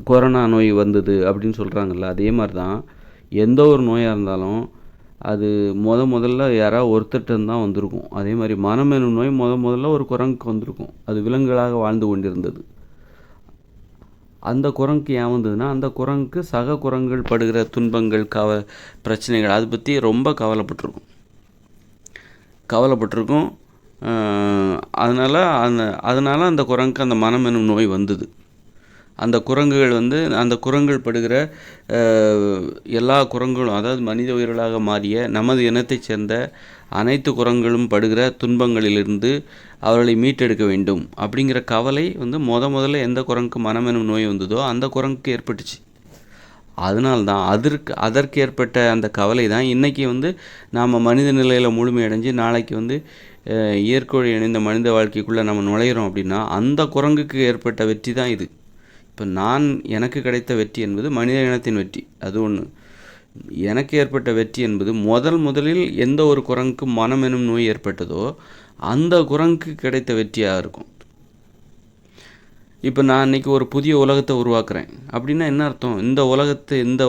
கொரோனா நோய் வந்தது அப்படின்னு சொல்கிறாங்கல்ல. அதே மாதிரி தான் எந்த ஒரு நோயாக இருந்தாலும் அது முதல்ல யாராவது ஒருத்தர்கிட்ட தான் வந்திருக்கும். அதே மாதிரி மனம் எனும் நோய் முதல்ல ஒரு குரங்குக்கு வந்திருக்கும். அது விலங்குகளாக வாழ்ந்து கொண்டிருந்தது. அந்த குரங்குக்கு ஏன் வந்ததுன்னா, அந்த குரங்குக்கு சக குரங்குகள் படுகிற துன்பங்கள், பிரச்சனைகள் அதை பற்றி ரொம்ப கவலைப்பட்டிருக்கும். அதனால் அந்த குரங்குக்கு அந்த மனம் எனும் நோய் வந்தது. அந்த குரங்குகள் வந்து அந்த குரங்குகள் படுகிற எல்லா குரங்குகளும், அதாவது மனித உயிர்களாக மாறிய நமது இனத்தைச் சேர்ந்த அனைத்து குரங்குகளும் படுகிற துன்பங்களிலிருந்து அவர்களை மீட்டெடுக்க வேண்டும் அப்படிங்கிற கவலை வந்து முதல்ல எந்த குரங்குக்கு மனம் எனும் நோய் வந்ததோ அந்த குரங்குக்கு ஏற்பட்டுச்சு. அதனால்தான் அதற்கு ஏற்பட்ட அந்த கவலை தான் இன்றைக்கி வந்து நாம் மனித நிலையில் முழுமையடைஞ்சு நாளைக்கு வந்து இயற்கையோடு இணைந்த மனித வாழ்க்கைக்குள்ளே நம்ம நுழையிறோம் அப்படின்னா அந்த குரங்குக்கு ஏற்பட்ட வெற்றி தான் இது. இப்போ எனக்கு கிடைத்த வெற்றி என்பது மனித இனத்தின் வெற்றி, அது ஒன்று. எனக்கு ஏற்பட்ட வெற்றி என்பது முதலில் எந்த ஒரு குரங்குக்கு மனம் எனும் நோய் ஏற்பட்டதோ அந்த குரங்குக்கு கிடைத்த வெற்றியாக இருக்கும். இப்போ நான் இன்றைக்கி ஒரு புதிய உலகத்தை உருவாக்குறேன் அப்படின்னா என்ன அர்த்தம்? இந்த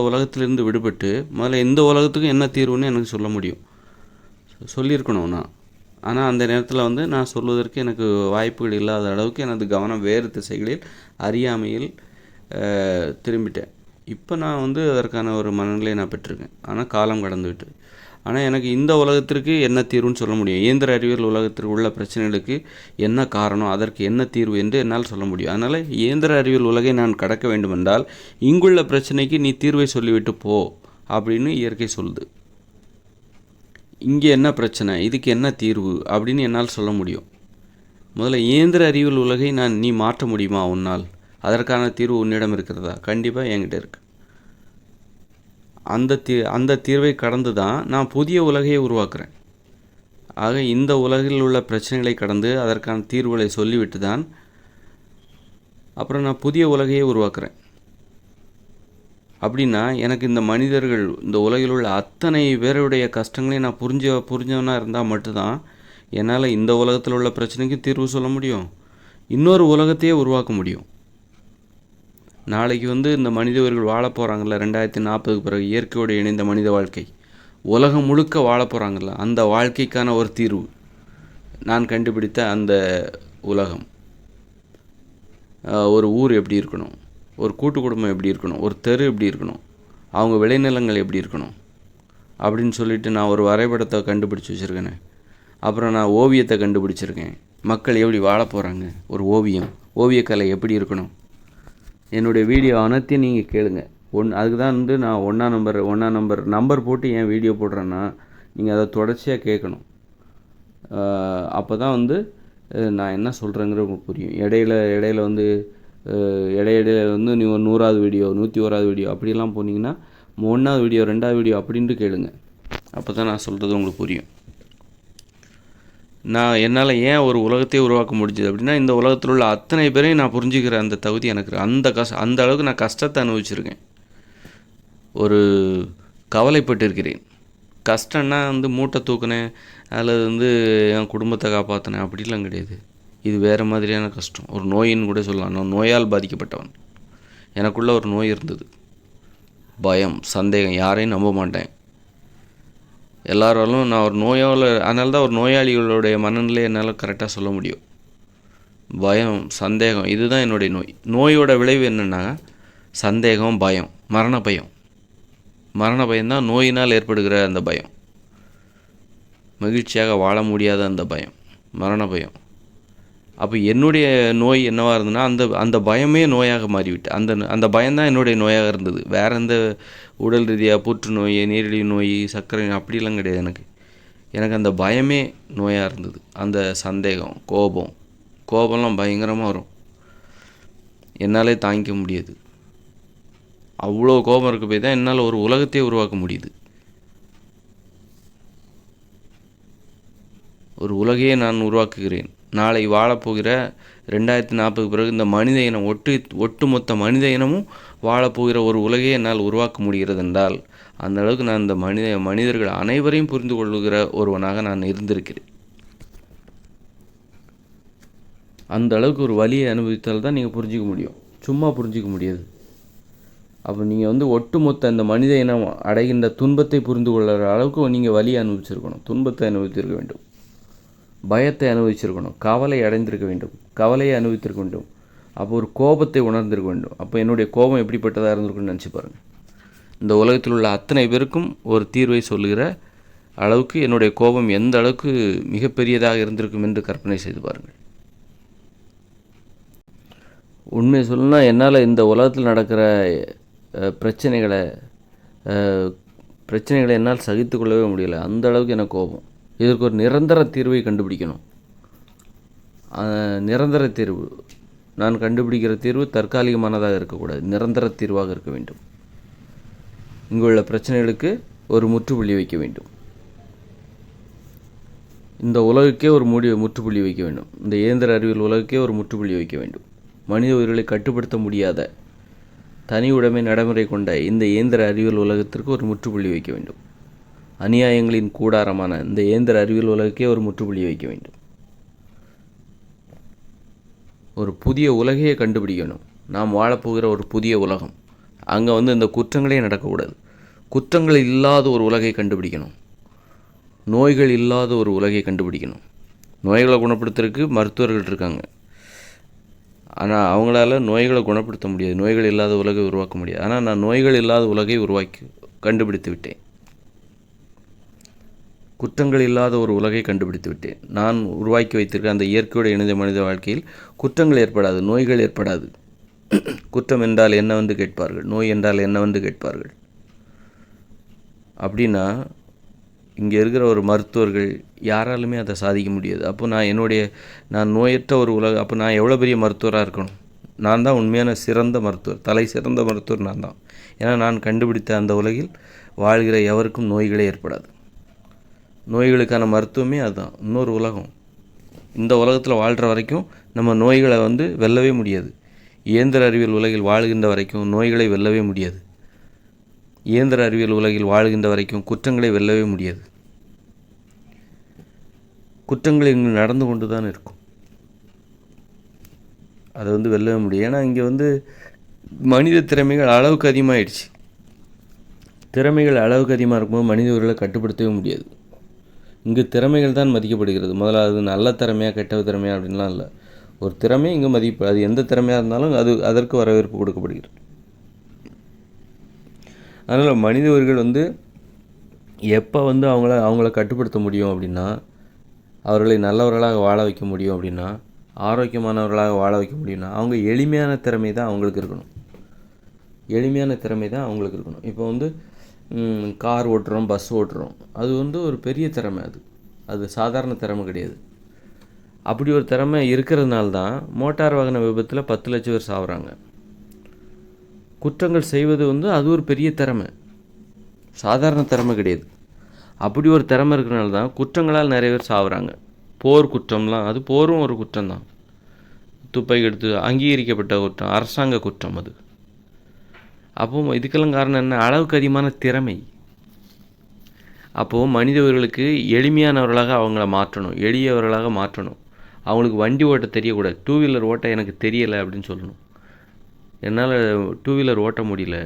உலகத்திலிருந்து விடுபட்டு முதல்ல எந்த உலகத்துக்கும் என்ன தீர்வுன்னு எனக்கு சொல்ல முடியும், சொல்லியிருக்கணும் நான். ஆனால் அந்த நேரத்தில் வந்து நான் சொல்வதற்கு எனக்கு வாய்ப்புகள் இல்லாத அளவுக்கு எனது கவனம் வேறு திசைகளில் அறியாமையில் திரும்பிட்டேன். இப்போ நான் வந்து அதற்கான ஒரு மனநிலையை நான் பெற்றிருக்கேன். ஆனால் காலம் கடந்து விட்டு. ஆனால் எனக்கு இந்த உலகத்திற்கு என்ன தீர்வுன்னு சொல்ல முடியும். இயந்திர அறிவியல் உலகத்திற்கு உள்ள பிரச்சனைகளுக்கு என்ன காரணம், அதற்கு என்ன தீர்வு என்று என்னால் சொல்ல முடியும். அதனால் இயந்திர அறிவியல் உலகை நான் கடக்க வேண்டுமென்றால் இங்குள்ள பிரச்சனைக்கு நீ தீர்வை சொல்லிவிட்டு போ அப்படின்னு இயற்கை சொல்லுது. இங்கே என்ன பிரச்சனை, இதுக்கு என்ன தீர்வு அப்படின்னு என்னால் சொல்ல முடியும். முதல்ல இயந்திர அறிவியல் உலகை நீ மாற்ற முடியுமா உன்னால்? அதற்கான தீர்வு உன்னிடம் இருக்கிறதா? கண்டிப்பாக என்கிட்ட இருக்குது. அந்த தீர்வை கடந்து தான் நான் புதிய உலகையை உருவாக்குறேன். ஆக இந்த உலகில் உள்ள பிரச்சனைகளை கடந்து அதற்கான தீர்வுகளை சொல்லிவிட்டு தான் அப்புறம் நான் புதிய உலகையை உருவாக்குறேன். அப்படின்னா எனக்கு இந்த மனிதர்கள், இந்த உலகில் உள்ள அத்தனை பேருடைய கஷ்டங்களையும் நான் புரிஞ்சவனாக இருந்தால் மட்டும்தான் என்னால் இந்த உலகத்தில் உள்ள பிரச்சனைக்கு தீர்வு சொல்ல முடியும், இன்னொரு உலகத்தையே உருவாக்க முடியும். நாளைக்கு வந்து இந்த மனிதர்கள் வாழ போகிறாங்கல்ல, 2040க்கு பிறகு இயற்கையோடு இணைந்த மனித வாழ்க்கை, உலகம் முழுக்க வாழ போகிறாங்கல்ல, அந்த வாழ்க்கைக்கான ஒரு தீர்வு நான் கண்டுபிடித்த அந்த உலகம். ஒரு ஊர் எப்படி இருக்கணும், ஒரு கூட்டு குடும்பம் எப்படி இருக்கணும், ஒரு தெரு எப்படி இருக்கணும், அவங்க விளைநிலங்கள் எப்படி இருக்கணும் அப்படின்னு சொல்லிட்டு நான் ஒரு வரைபடத்தை கண்டுபிடிச்சி வச்சுருக்கேனே. அப்புறம் நான் ஓவியத்தை கண்டுபிடிச்சிருக்கேன். மக்கள் எப்படி வாழ போகிறாங்க, ஒரு ஓவியக்கலை எப்படி இருக்கணும். என்னுடைய வீடியோ அனைத்தையும் நீங்கள் கேளுங்க. அதுக்கு தான் வந்து நான் ஒன்றா நம்பர் போட்டு ஏன் வீடியோ போடுறேன்னா நீங்கள் அதை தொடர்ச்சியாக கேட்கணும். அப்போ தான் வந்து நான் என்ன சொல்கிறேங்கிறது உங்களுக்கு புரியும். இடையில வந்து இடையில வந்து நீ ஒரு 100வது வீடியோ 101வது வீடியோ அப்படிலாம் போனீங்கன்னா 1வது வீடியோ 2வது வீடியோ அப்படின்ட்டு கேளுங்க. அப்போ தான் நான் சொல்கிறது உங்களுக்கு புரியும். என்னால் ஏன் ஒரு உலகத்தையே உருவாக்க முடிஞ்சுது அப்படின்னா இந்த உலகத்தில் உள்ள அத்தனை பேரையும் நான் புரிஞ்சுக்கிற அந்த தகுதி எனக்கு அந்த அளவுக்கு நான் கஷ்டத்தை அனுபவிச்சிருக்கேன். ஒரு கவலைப்பட்டிருக்கிறேன். கஷ்டம்னா வந்து மூட்டை தூக்கினேன் அல்லது வந்து என் குடும்பத்தை காப்பாற்றினேன் அப்படிலாம் கிடையாது. இது வேறு மாதிரியான கஷ்டம். ஒரு நோயின்னு கூட சொல்லலாம். நான் நோயால் பாதிக்கப்பட்டவன். எனக்குள்ளே ஒரு நோய் இருந்தது, பயம், சந்தேகம், யாரையும் நம்ப மாட்டேன். எல்லாராலும் நான் ஒரு அதனால தான் ஒரு நோயாளிகளுடைய மனநிலையை என்னால் கரெக்டாக சொல்ல முடியும். பயம், சந்தேகம், இதுதான் என்னுடைய நோயோட விளைவு என்னென்னா சந்தேகம், பயம், மரண பயம்தான் நோயினால் ஏற்படுகிற அந்த பயம். மகிழ்ச்சியாக வாழ முடியாத அந்த பயம், மரண பயம். அப்போ என்னுடைய நோய் என்னவாக இருந்ததுன்னா அந்த பயமே நோயாக மாறிவிட்டு அந்த பயம்தான் என்னுடைய நோயாக இருந்தது. வேறு எந்த உடல் ரீதியாக புற்றுநோய், நீரிழிவு நோய், சர்க்கரை அப்படிலாம் கிடையாது. எனக்கு அந்த பயமே நோயாக இருந்தது. அந்த சந்தேகம், கோபம்லாம் பயங்கரமாக வரும். என்னாலே தாங்கிக்க முடியாது. அவ்வளோ கோபம் இருக்க போய் தான் என்னால் ஒரு உலகத்தையே உருவாக்க முடியுது. ஒரு உலகையே நான் உருவாக்குகிறேன். நாளை வாழப்போகிற 2040க்கு பிறகு இந்த மனித இனம் ஒட்டுமொத்த மனித இனமும் வாழப்போகிற ஒரு உலகையே என்னால் உருவாக்க முடிகிறது என்றால் அந்த அளவுக்கு நான் இந்த மனிதர்கள் அனைவரையும் புரிந்து கொள்ளுகிற ஒருவனாக நான் இருந்திருக்கிறேன். அந்த அளவுக்கு ஒரு வலியை அனுபவித்தால் தான் நீங்கள் புரிஞ்சிக்க முடியும், சும்மா புரிஞ்சிக்க முடியாது. அப்போ நீங்கள் வந்து ஒட்டுமொத்த இந்த மனித இனம் அடைகின்ற துன்பத்தை புரிந்து கொள்கிற அளவுக்கு நீங்கள் வலியை அனுபவிச்சிருக்கணும், துன்பத்தை அனுபவித்திருக்க வேண்டும், பயத்தை அனுபவிச்சிருக்கணும், கவலையை அனுபவித்திருக்க வேண்டும். அப்போ ஒரு கோபத்தை உணர்ந்திருக்க வேண்டும். அப்போ என்னுடைய கோபம் எப்படிப்பட்டதாக இருந்திருக்குன்னு நினச்சி பாருங்கள். இந்த உலகத்தில் உள்ள அத்தனை பேருக்கும் ஒரு தீர்வை சொல்லுகிற அளவுக்கு என்னுடைய கோபம் எந்த அளவுக்கு மிகப்பெரியதாக இருந்திருக்கும் என்று கற்பனை செய்து பாருங்கள். உண்மையை சொல்லணும்னா என்னால் இந்த உலகத்தில் நடக்கிற பிரச்சனைகளை என்னால் சகித்து கொள்ளவே முடியலை. அந்த அளவுக்கு எனக்கு கோபம். இதற்கு ஒரு நிரந்தர தீர்வை கண்டுபிடிக்கணும். நிரந்தர தீர்வு, நான் கண்டுபிடிக்கிற தீர்வு தற்காலிகமானதாக இருக்கக்கூடாது, நிரந்தர தீர்வாக இருக்க வேண்டும். இங்குள்ள பிரச்சனைகளுக்கு ஒரு முற்றுப்புள்ளி வைக்க வேண்டும். இந்த உலகுக்கே ஒரு முற்றுப்புள்ளி வைக்க வேண்டும். இந்த இயந்திர அறிவியல் உலகுக்கே ஒரு முற்றுப்புள்ளி வைக்க வேண்டும். மனித உயிர்களை கட்டுப்படுத்த முடியாத தனி உடைமை நடைமுறை கொண்ட இந்த இயந்திர அறிவியல் உலகத்திற்கு ஒரு முற்றுப்புள்ளி வைக்க வேண்டும். அநியாயங்களின் கூடாரமான இந்த இயந்திர அறிவியல் உலகுக்கே ஒரு முற்றுப்புள்ளி வைக்க வேண்டும். ஒரு புதிய உலகையே கண்டுபிடிக்கணும். நாம் வாழப்போகிற ஒரு புதிய உலகம். அங்கே இந்த குற்றங்களே நடக்கக்கூடாது. குற்றங்கள் இல்லாத ஒரு உலகை கண்டுபிடிக்கணும். நோய்கள் இல்லாத ஒரு உலகை கண்டுபிடிக்கணும். நோய்களை குணப்படுத்துறதுக்கு மருத்துவர்கள் இருக்காங்க. ஆனால் அவங்களால நோய்களை குணப்படுத்த முடியாது. நோய்கள் இல்லாத உலகை உருவாக்க முடியாது. ஆனால் நான் நோய்கள் இல்லாத உலகை கண்டுபிடித்து விட்டேன். குற்றங்கள் இல்லாத ஒரு உலகை கண்டுபிடித்து விட்டேன். நான் உருவாக்கி வைத்திருக்க அந்த இயற்கையோடு இணைந்த மனித வாழ்க்கையில் குற்றங்கள் ஏற்படாது, நோய்கள் ஏற்படாது. குற்றம் என்றால் என்னவென்று கேட்பார்கள், நோய் என்றால் என்னவென்று கேட்பார்கள். அப்படின்னா இங்கே இருக்கிற ஒரு மருத்துவர்கள் யாராலுமே அதை சாதிக்க முடியாது. அப்போ நான் நோயற்ற ஒரு உலகம், அப்போ நான் எவ்வளோ பெரிய மருத்துவராக இருக்கணும்? நான் தான் உண்மையான சிறந்த மருத்துவர், தலை சிறந்த மருத்துவர் நான் தான். ஏன்னா நான் கண்டுபிடித்த அந்த உலகில் வாழ்கிற எவருக்கும் நோய்களே ஏற்படாது. நோய்களுக்கான மருத்துவமே அதுதான். இன்னொரு உலகம். இந்த உலகத்தில் வாழ்கிற வரைக்கும் நம்ம நோய்களை வெல்லவே முடியாது. இயந்திர அறிவியல் உலகில் வாழ்கின்ற வரைக்கும் நோய்களை வெல்லவே முடியாது. இயந்திர அறிவியல் உலகில் வாழ்கின்ற வரைக்கும் குற்றங்களை வெல்லவே முடியாது. குற்றங்கள் இங்கு நடந்து கொண்டு தான் இருக்கும். அதை வெல்லவே முடியும். ஏன்னா இங்கே மனித திறமைகள் அளவுக்கு அதிகமாகிடுச்சு. திறமைகள் அளவுக்கு அதிகமாக இருக்கும்போது மனித உயிர்களை கட்டுப்படுத்தவே முடியாது. இங்கு திறமைகள் தான் மதிக்கப்படுகிறது. முதலாவது நல்ல திறமையாக கெட்ட திறமையாக அப்படின்லாம் இல்லை. ஒரு திறமை இங்கே மதிப்பு, அது எந்த திறமையாக இருந்தாலும் அதற்கு வரவேற்பு கொடுக்கப்படுகிறது. அதனால் மனித உயிர்கள் எப்போ அவங்கள கட்டுப்படுத்த முடியும் அப்படின்னா, அவர்களை நல்லவர்களாக வாழ வைக்க முடியும் அப்படின்னா, ஆரோக்கியமானவர்களாக வாழ வைக்க முடியும்னா, அவங்க எளிமையான திறமை தான் அவங்களுக்கு இருக்கணும். எளிமையான திறமை தான் அவங்களுக்கு இருக்கணும். இப்போ கார் ஓட்டுறோம், பஸ் ஓட்டுறோம், அது ஒரு பெரிய திறமை. அது சாதாரண திறமை கிடையாது. அப்படி ஒரு திறமை இருக்கிறதுனால தான் மோட்டார் வாகன விபத்தில் 10 லட்சம் பேர் சாகுறாங்க. குற்றங்கள் செய்வது அது ஒரு பெரிய திறமை, சாதாரண திறமை கிடையாது. அப்படி ஒரு திறமை இருக்கிறனால தான் குற்றங்களால் நிறைய பேர் சாகுறாங்க. போர் குற்றம்லாம், அது போரும் ஒரு குற்றம் தான். துப்பாக்கி எடுத்து அங்கீகரிக்கப்பட்ட குற்றம், அரசாங்க குற்றம் அது. அப்போது இதுக்கெல்லாம் காரணம் என்ன? அளவுக்கு அதிகமான திறமை. அப்போது மனித உயிர்களுக்கு எளிமையானவர்களாக அவங்கள மாற்றணும், எளியவர்களாக மாற்றணும். அவங்களுக்கு வண்டி ஓட்ட தெரியக்கூடாது. 2 வீலர் ஓட்ட எனக்கு தெரியலை அப்படின்னு சொல்லணும். என்னால் 2 வீலர் ஓட்ட முடியல,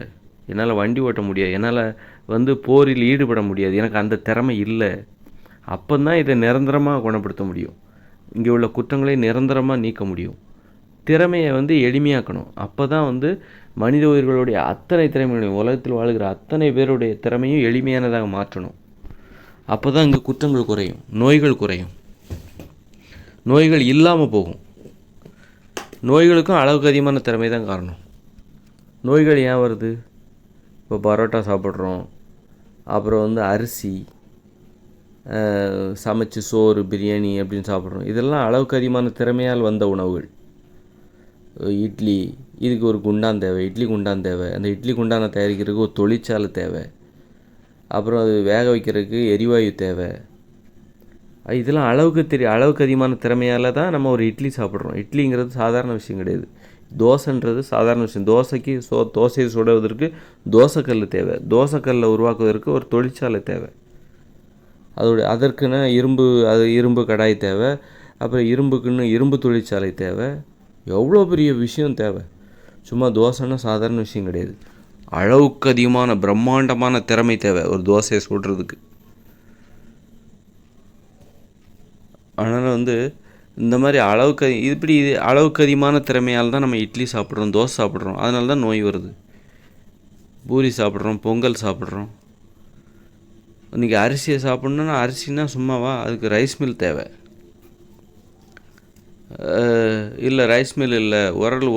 என்னால் வண்டி ஓட்ட முடியாது, என்னால் போரில் ஈடுபட முடியாது, எனக்கு அந்த திறமை இல்லை. அப்போ தான் இதை நிரந்தரமாக குணப்படுத்த முடியும். இங்கே உள்ள குற்றங்களை நிரந்தரமாக நீக்க முடியும். திறமையை எளிமையாக்கணும். அப்போ தான் மனித உயிர்களுடைய அத்தனை திறமைகளையும், உலகத்தில் வாழ்கிற அத்தனை பேருடைய திறமையும் எளிமையானதாக மாற்றணும். அப்போ தான் இங்கே குற்றங்கள் குறையும், நோய்கள் குறையும், நோய்கள் இல்லாமல் போகும். நோய்களுக்கும் அளவுக்கு அதிகமான திறமை தான் காரணம். நோய்கள் ஏன் வருது? இப்போ பரோட்டா சாப்பிட்றோம், அப்புறம் அரிசி சமைச்சு சோறு, பிரியாணி அப்படின்னு சாப்பிட்றோம். இதெல்லாம் அளவுக்கு அதிகமான திறமையால் வந்த உணவுகள். இட்லி, இதுக்கு ஒரு குண்டான் தேவை, இட்லி குண்டான் தேவை. அந்த இட்லி குண்டானை தயாரிக்கிறதுக்கு ஒரு தொழிற்சாலை தேவை. அப்புறம் அது வேக வைக்கிறதுக்கு எரிவாயு தேவை. இதெல்லாம் அளவுக்கு அதிகமான திறமையால் தான் நம்ம ஒரு இட்லி சாப்பிட்றோம். இட்லிங்கிறது சாதாரண விஷயம் கிடையாது. தோசைன்றது சாதாரண விஷயம். தோசையை சுடுவதற்கு தோசைக்கல் தேவை. தோசைக்கல்லை உருவாக்குவதற்கு ஒரு தொழிற்சாலை தேவை. அதற்குன்னு இரும்பு கடாய் தேவை. அப்புறம் இரும்புக்குன்னு இரும்பு தொழிற்சாலை தேவை. எவ்வளோ பெரிய விஷயம் தேவை. சும்மா தோசைன்னா சாதாரண விஷயம் கிடையாது. அளவுக்கு அதிகமான பிரம்மாண்டமான திறமை தேவை ஒரு தோசையை சுடுறதுக்கு. அதனால் இந்த மாதிரி அளவுக்கு அதிகமான திறமையால் தான் நம்ம இட்லி சாப்பிட்றோம், தோசை சாப்பிட்றோம். அதனால தான் நோய் வருது. பூரி சாப்பிட்றோம், பொங்கல் சாப்பிட்றோம். இன்றைக்கி அரிசியை சாப்பிட்ணுன்னா, அரிசின்னா சும்மாவா? அதுக்கு ரைஸ் மில் தேவை. இல்லை ரைஸ் மில் இல்லை,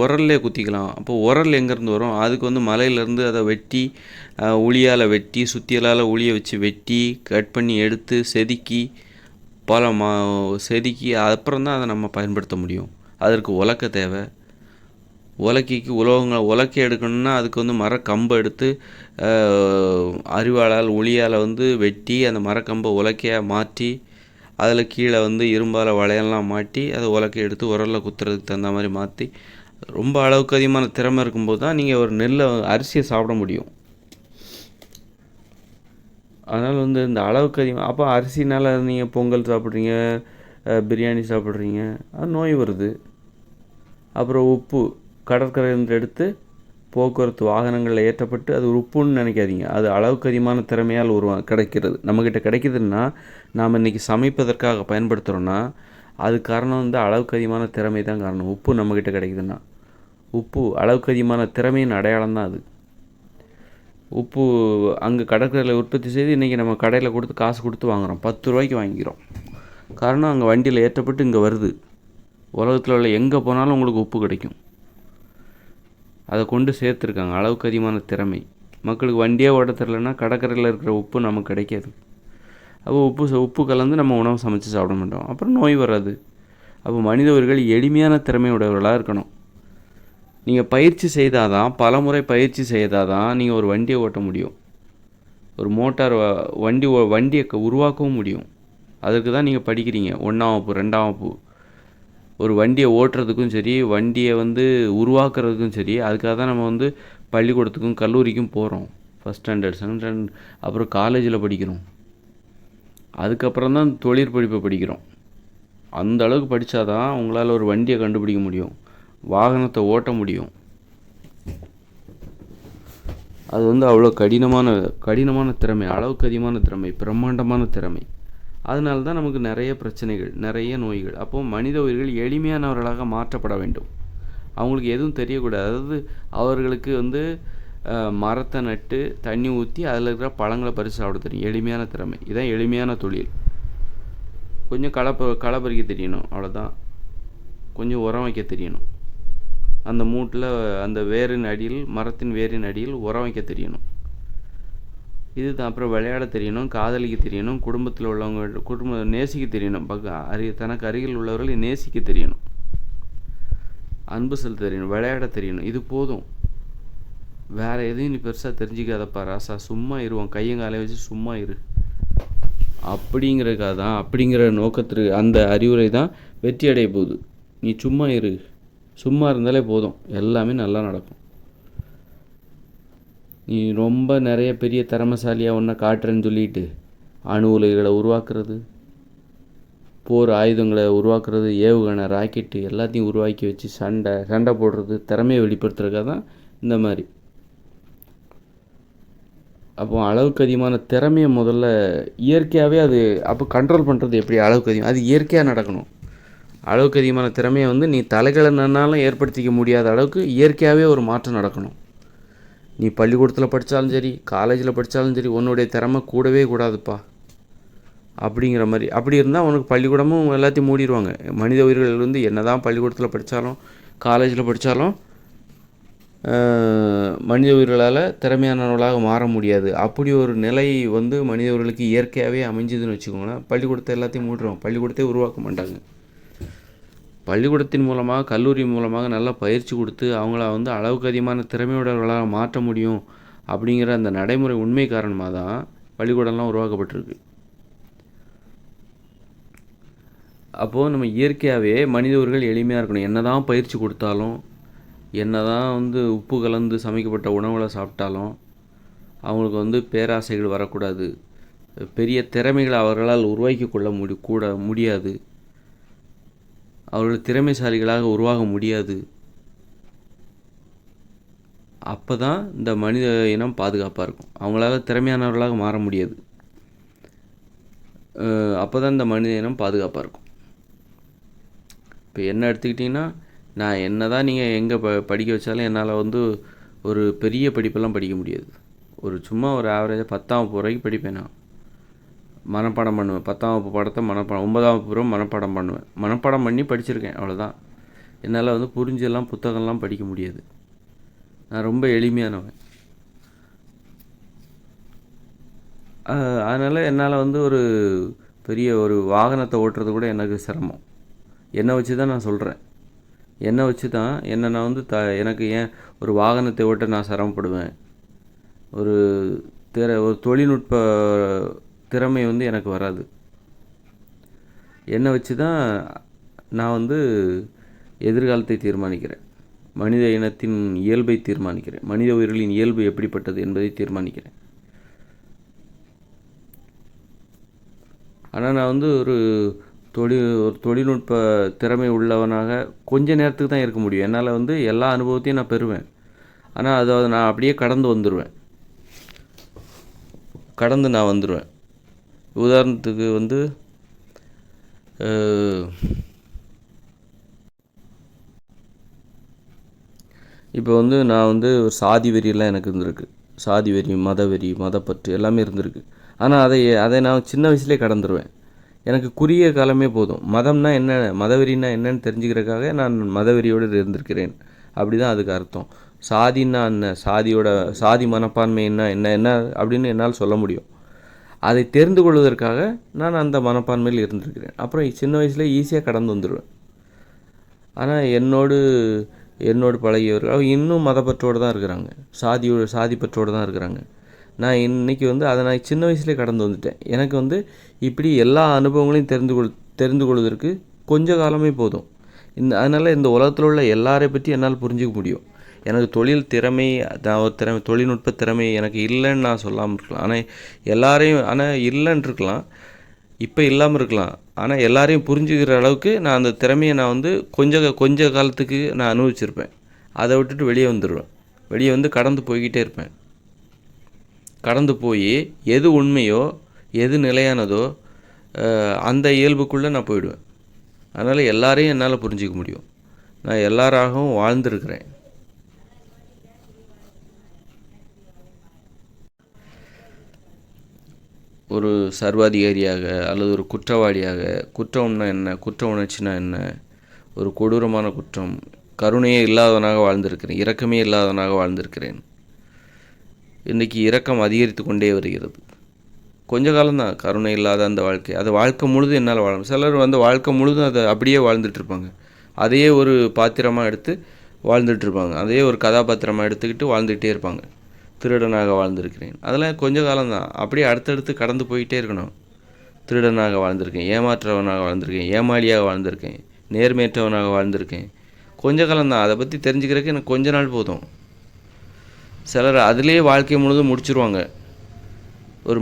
உரல்லே குத்திக்கலாம். அப்போ உரல் எங்கேருந்து வரும்? அதுக்கு வந்து மலையிலேருந்து அதை வெட்டி, உளியால் வெட்டி, சுத்தியலால் உளியை வச்சு வெட்டி கட் பண்ணி எடுத்து செதுக்கி செதுக்கி அப்புறம் தான் அதை நம்ம பயன்படுத்த முடியும். அதற்கு உலக்கை தேவை. உலக்கைக்கு உலக்கை எடுக்கணும்னா அதுக்கு வந்து மரக்கம்பை எடுத்து அரிவாளால் உளியால் வந்து வெட்டி அந்த மரக்கம்பை உலக்கையாக மாற்றி அதில் கீழே வந்து இரும்பால் வளையெல்லாம் மாட்டி அதை உலக்கை எடுத்து உரலில் குத்துறதுக்கு தகுந்த மாதிரி மாற்றி ரொம்ப அளவுக்கு அதிகமான திறமை இருக்கும்போது தான் நீங்கள் ஒரு அரிசியை சாப்பிட முடியும். அதனால் வந்து இந்த அளவுக்கு அதிகமாக அப்போ அரிசினால் நீங்கள் பொங்கல் சாப்பிட்றீங்க, பிரியாணி சாப்பிட்றீங்க, அது நோய் வருது. அப்புறம் உப்பு கடற்கரையிலிருந்து எடுத்து போக்குவரத்து வாகனங்களில் ஏற்றப்பட்டு அது உப்புன்னு நினைக்காதீங்க. அது அளவுக்கு அதிகமான திறமையால் கிடைக்கிறது. நம்மக்கிட்ட கிடைக்குதுன்னா நாம் இன்றைக்கி சமைப்பதற்காக பயன்படுத்துகிறோன்னா அது காரணம் வந்து அளவுக்கு அதிகமான திறமை தான் காரணம். உப்பு நம்மக்கிட்ட கிடைக்குதுன்னா உப்பு அளவுக்கு அதிகமான திறமையின் அடையாளம் தான் அது. உப்பு அங்கே கடற்கரையில் உற்பத்தி செய்து இன்றைக்கி நம்ம கடையில் கொடுத்து காசு கொடுத்து வாங்குகிறோம், 10 ரூபாய்க்கு வாங்கிக்கிறோம். காரணம் அங்கே வண்டியில் ஏற்றப்பட்டு இங்கே வருது. உலகத்தில் உள்ள எங்கே போனாலும் உங்களுக்கு உப்பு கிடைக்கும். அதை கொண்டு சேர்த்துருக்காங்க. அளவுக்கு அதிகமான திறமை. மக்களுக்கு வண்டியே ஓட்ட தெரிலனா கடற்கரையில் இருக்கிற உப்பு நமக்கு கிடைக்காது. அப்போ உப்பு கலந்து நம்ம உணவு சமைச்சு சாப்பிட மாட்டோம், அப்புறம் நோய் வராது. அப்போ மனித உயிர்கள் எளிமையான திறமை உடையவர்களாக இருக்கணும். நீங்கள் பயிற்சி செய்தால் தான், பல முறை பயிற்சி செய்தால் தான் நீங்கள் ஒரு வண்டியை ஓட்ட முடியும். ஒரு மோட்டார் வண்டியை உருவாக்கவும் முடியும். அதுக்கு தான் நீங்கள் படிக்கிறீங்க 1ஆம் வகுப்பு 2ஆம் வகுப்பு. ஒரு வண்டியை ஓட்டுறதுக்கும் சரி, வண்டியை வந்து உருவாக்குறதுக்கும் சரி, அதுக்காக தான் நம்ம வந்து பள்ளிக்கூடத்துக்கும் கல்லூரிக்கும் போகிறோம். ஃபஸ்ட் ஸ்டாண்டர்ட், செகண்ட் ஸ்டாண்டர்ட், அப்புறம் காலேஜில் படிக்கிறோம். அதுக்கப்புறம் தான் தொழிற்படிப்பை படிக்கிறோம். அந்த அளவுக்கு படித்தா தான் உங்களால் ஒரு வண்டியை கண்டுபிடிக்க முடியும், வாகனத்தை ஓட்ட முடியும். அது வந்து அவ்வளோ கடினமான திறமை, அளவுக்கு அதிகமான திறமை, பிரம்மாண்டமான திறமை. அதனால தான் நமக்கு நிறைய பிரச்சனைகள், நிறைய நோய்கள். அப்போது மனித உயிர்கள் எளிமையானவர்களாக மாற்றப்பட வேண்டும். அவங்களுக்கு எதுவும் தெரியக்கூடாது. அதாவது அவர்களுக்கு வந்து மரத்தை நட்டு தண்ணி ஊற்றி அதில் இருக்கிற பழங்களை பறித்து சாப்பிட தெரியும். எளிமையான திறமை. இதான் எளிமையான தொழில். கொஞ்சம் களை பறிக்க தெரியணும், அவ்வளோதான். கொஞ்சம் உரம் வைக்க தெரியணும். அந்த மூட்டில் அந்த மரத்தின் வேரின் அடியில் உரம் வைக்க தெரியணும். இது தான். அப்புறம் விளையாட தெரியணும், காதலிக்க தெரியணும், குடும்பத்தில் உள்ளவங்க நேசிக்க தெரியணும், தனக்கு அருகில் உள்ளவர்களை நேசிக்க தெரியணும், அன்பு செலுத்த தெரியணும், விளையாட தெரியணும். இது போதும். வேறு எதையும் நீ பெருசாக தெரிஞ்சிக்காதப்பா ராசா, சும்மா இருவோம், கையங்காலை வச்சு சும்மா இரு அப்படிங்கிறதுக்காக தான், அப்படிங்கிற நோக்கத்திற்கு அந்த அறிவுரை தான் வெற்றி அடைய போகுது. நீ சும்மா இரு, சும்மா இருந்தாலே போதும், எல்லாமே நல்லா நடக்கும். நீ ரொம்ப நிறைய பெரிய திறமைசாலியாக ஒன்றை காட்டுறேன்னு சொல்லிட்டு அணு உலைகளை உருவாக்குறது, போர் ஆயுதங்களை உருவாக்குறது, ஏவுகணை, ராக்கெட்டு எல்லாத்தையும் உருவாக்கி வச்சு சண்டை போடுறது, திறமையை வெளிப்படுத்துறதுக்காக தான் இந்த மாதிரி. அப்போ அளவுக்கு அதிகமான திறமையை முதல்ல இயற்கையாகவே அது அப்போ கண்ட்ரோல் பண்ணுறது எப்படி? அளவுக்கு அதிகம் அது இயற்கையாக நடக்கணும். அளவுக்கு அதிகமான திறமையை வந்து நீ தலைகளனாலும் ஏற்படுத்திக்க முடியாத அளவுக்கு இயற்கையாகவே ஒரு மாற்றம் நடக்கணும். நீ பள்ளிக்கூடத்தில் படித்தாலும் சரி, காலேஜில் படித்தாலும் சரி, உன்னுடைய திறமை கூடவே கூடாதுப்பா அப்படிங்கிற மாதிரி. அப்படி இருந்தால் உனக்கு பள்ளிக்கூடமும் எல்லாத்தையும் மூடிடுவாங்க. மனித உயிர்கள் வந்து என்ன தான் பள்ளிக்கூடத்தில் படித்தாலும் காலேஜில் படித்தாலும் மனித உயிர்களால் திறமையானவர்களாக மாற முடியாது. அப்படி ஒரு நிலை வந்து மனித உயிர்களுக்கு இயற்கையாகவே அமைஞ்சதுன்னு வச்சுக்கோங்களேன். பள்ளிக்கூடத்தை எல்லாத்தையும் மூடிடுவாங்க, பள்ளிக்கூடத்தை உருவாக்க மாட்டாங்க. பள்ளிக்கூடத்தின் மூலமாக, கல்லூரி மூலமாக நல்லா பயிற்சி கொடுத்து அவங்கள வந்து அளவுக்கு அதிகமான திறமையுடையவர்களாக மாற்ற முடியும் அப்படிங்கிற அந்த நடைமுறை உண்மை காரணமாக தான் பள்ளிக்கூடம்லாம் உருவாக்கப்பட்டிருக்கு. அப்போது நம்ம இயற்கையாகவே மனித உயிர்கள் எளிமையாக இருக்கணும். என்ன தான் பயிற்சி கொடுத்தாலும், என்ன தான் வந்து உப்பு கலந்து சமைக்கப்பட்ட உணவுகளை சாப்பிட்டாலும் அவங்களுக்கு வந்து பேராசைகள் வரக்கூடாது. பெரிய திறமைகளை அவர்களால் உருவாக்கி கொள்ள முடியாது. அவர்கள் திறமைசாலிகளாக உருவாக முடியாது. அப்போ தான் இந்த மனித இனம் பாதுகாப்பாக இருக்கும். அவங்களால திறமையானவர்களாக மாற முடியாது. அப்போ தான் இந்த மனித இனம் பாதுகாப்பாக இருக்கும். இப்போ என்ன எடுத்துக்கிட்டிங்கன்னா, நான் என்ன தான் நீங்கள் எங்கே படிக்க வச்சாலும் என்னால் வந்து ஒரு பெரிய படிப்பெல்லாம் படிக்க முடியாது. சும்மா ஒரு ஆவரேஜாக 10ஆம் வகுப்பு வரைக்கும் படிப்பேன் நான். மனப்பாடம் பண்ணுவேன். 10ஆம் வகுப்பு பாடத்தை மனப்பாடம், 9ஆம் வகுப்பு மனப்பாடம் பண்ணுவேன். மனப்பாடம் பண்ணி படிச்சிருக்கேன், அவ்வளோதான். என்னால் வந்து புரிஞ்செல்லாம் புத்தகம்லாம் படிக்க முடியாது. நான் ரொம்ப எளிமையானவன். அதனால் என்னால் வந்து ஒரு பெரிய ஒரு வாகனத்தை ஓட்டுறது கூட எனக்கு சிரமம். என்னை வச்சு தான் நான் சொல்கிறேன். என்னை வச்சு தான் நான் வந்து எனக்கு ஏன் ஒரு வாகனத்தை ஓட்ட நான் சிரமப்படுவேன். ஒரு தொழில்நுட்ப திறமை வந்து எனக்கு வராது. என்னை வச்சு தான் நான் வந்து எதிர்காலத்தை தீர்மானிக்கிறேன். மனித இனத்தின் இயல்பை தீர்மானிக்கிறேன். மனித உயிர்களின் இயல்பு எப்படிப்பட்டது என்பதை தீர்மானிக்கிறேன். ஆனால் நான் வந்து ஒரு தொழில்நுட்ப திறமை உள்ளவனாக கொஞ்ச நேரத்துக்கு தான் இருக்க முடியும். என்னால் வந்து எல்லா அனுபவத்தையும் நான் பெறுவேன். ஆனால் அதை நான் அப்படியே கடந்து வந்துடுவேன். உதாரணத்துக்கு வந்து இப்போ வந்து நான் வந்து ஒரு சாதி வெறியெல்லாம் எனக்கு இருந்திருக்கு. சாதி வெறி, மதப்பற்று எல்லாமே இருந்திருக்கு. ஆனால் அதை நான் சின்ன வயசுலேயே கடந்துருவேன். எனக்கு குறுகிய காலமே போதும். மதம்னா என்ன, மதவெறின்னா என்னன்னு தெரிஞ்சுக்கிறதுக்காக நான் மதவெறியோடு இருந்திருக்கிறேன். அப்படி தான் அதுக்கு அர்த்தம். சாதின்னா என்ன, சாதி மனப்பான்மை என்ன அப்படின்னு என்னால் சொல்ல முடியும். அதை தெரிந்து கொள்வதற்காக நான் அந்த மனப்பான்மையில் இருந்திருக்கிறேன். அப்புறம் சின்ன வயசுல ஈஸியாக கடந்து வந்துடுவேன். ஆனால் என்னோடு பழகியவர்கள் இன்னும் மதப்பற்றோடு தான் இருக்கிறாங்க, சாதி பற்றோடு தான் இருக்கிறாங்க. நான் இன்றைக்கி வந்து அதை நான் சின்ன வயசுலேயே கடந்து வந்துட்டேன். எனக்கு வந்து இப்படி எல்லா அனுபவங்களையும் தெரிந்து கொள்வதற்கு கொஞ்ச காலமே போதும். அதனால் இந்த உலகத்தில் உள்ள எல்லாரை பற்றி என்னால் புரிஞ்சிக்க முடியும். எனக்கு தொழில்நுட்ப திறமை எனக்கு இல்லைன்னு நான் சொல்லாமல் இருக்கலாம். ஆனால் இல்லைன்னு இருக்கலாம், இப்போ இல்லாமல் இருக்கலாம். ஆனால் எல்லாரையும் புரிஞ்சுக்கிற அளவுக்கு நான் அந்த திறமையை நான் வந்து கொஞ்ச காலத்துக்கு நான் அனுபவிச்சிருப்பேன். அதை விட்டுட்டு வெளியே வந்துடுவேன். வெளியே வந்து கடந்து போய்கிட்டே இருப்பேன். கடந்து போய் எது உண்மையோ எது நிலையானதோ அந்த இயல்புக்குள்ளே நான் போயிடுவேன். அதனால் எல்லாரையும் என்னால் புரிஞ்சிக்க முடியும். நான் எல்லாராகவும் வாழ்ந்துருக்கிறேன். ஒரு சர்வாதிகாரியாக அல்லது ஒரு குற்றவாளியாக, குற்றம்னா என்ன, குற்ற உணர்ச்சினா என்ன, ஒரு கொடூரமான குற்றம், கருணையே இல்லாதவனாக வாழ்ந்திருக்கிறேன், இரக்கமே இல்லாதவனாக வாழ்ந்திருக்கிறேன். இன்றைக்கி இரக்கம் அதிகரித்து கொண்டே வருகிறது. கொஞ்ச காலம்தான் கருணை இல்லாத அந்த வாழ்க்கை. அது வாழ்க்கை முழுதும் என்னால் வாழணும். சிலர் வந்து வாழ்க்கை முழுதும் அதை அப்படியே வாழ்ந்துட்டுருப்பாங்க. அதையே ஒரு பாத்திரமாக எடுத்து வாழ்ந்துட்டுருப்பாங்க. அதையே ஒரு கதாபாத்திரமாக எடுத்துக்கிட்டு வாழ்ந்துகிட்டே இருப்பாங்க. திருடனாக வாழ்ந்திருக்கிறேன், அதெல்லாம் கொஞ்ச காலம்தான். அப்படியே அடுத்தடுத்து கடந்து போயிட்டே இருக்கணும். திருடனாக வாழ்ந்திருக்கேன், ஏமாற்றவனாக வாழ்ந்திருக்கேன், ஏமாளியாக வாழ்ந்திருக்கேன், நேர்மையற்றவனாக வாழ்ந்திருக்கேன். கொஞ்ச காலம்தான். அதை பற்றி தெரிஞ்சுக்கிறதுக்கு எனக்கு கொஞ்ச நாள் போதும். சிலர் அதிலே வாழ்க்கை முழுதும் முடிச்சிருவாங்க. ஒரு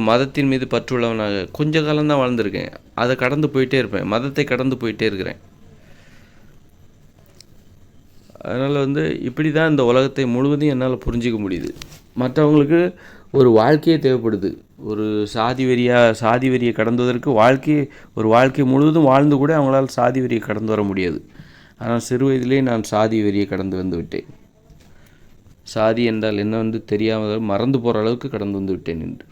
மதத்தின் மீது பற்றுள்ளவனாக கொஞ்ச காலம்தான் வாழ்ந்திருக்கேன். அதை கடந்து போயிட்டே இருப்பேன். மதத்தை கடந்து போயிட்டே இருக்கிறேன். அதனால் வந்து இப்படி தான் இந்த உலகத்தை முழுவதும் என்னால் புரிஞ்சிக்க முடியுது. மற்றவங்களுக்கு ஒரு வாழ்க்கையே தேவைப்படுது. ஒரு சாதி வெறியை கடந்துவதற்கு ஒரு வாழ்க்கை முழுவதும் வாழ்ந்து கூட அவங்களால் சாதி வெறியை கடந்து வர முடியாது. ஆனால் சிறு வயதிலே நான் சாதி வெறியை கடந்து வந்து விட்டேன். சாதி என்றால் என்ன வந்து தெரியாமல் மறந்து போகிற அளவுக்கு கடந்து வந்து விட்டேன் என்று.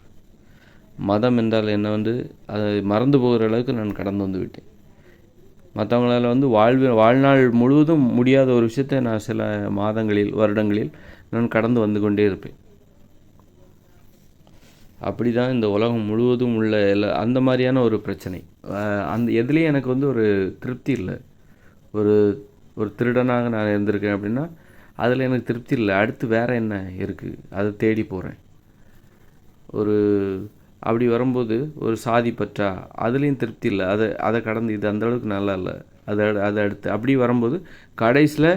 மதம் என்றால் என்ன வந்து அதை மறந்து போகிற அளவுக்கு நான் கடந்து வந்து விட்டேன். மற்றவங்களால் வந்து வாழ்நாள் முழுவதும் முடியாத ஒரு விஷயத்தை நான் சில வருடங்களில் நான் கடந்து வந்து கொண்டே இருப்பேன். அப்படி தான் இந்த உலகம் முழுவதும் உள்ள அந்த மாதிரியான ஒரு பிரச்சனை. எதுலேயும் எனக்கு வந்து ஒரு திருப்தி இல்லை. ஒரு திருடனாக நான் இருந்திருக்கேன் அப்படின்னா அதில் எனக்கு திருப்தி இல்லை. அடுத்து வேறு என்ன இருக்குது, அதை தேடி போகிறேன். அப்படி வரும்போது ஒரு சாதி பற்றா, அதுலேயும் திருப்தி இல்லை. அதை கடந்து இது அந்தளவுக்கு நல்லா இல்லை, அதை அடுத்து அப்படி வரும்போது கடைசியில்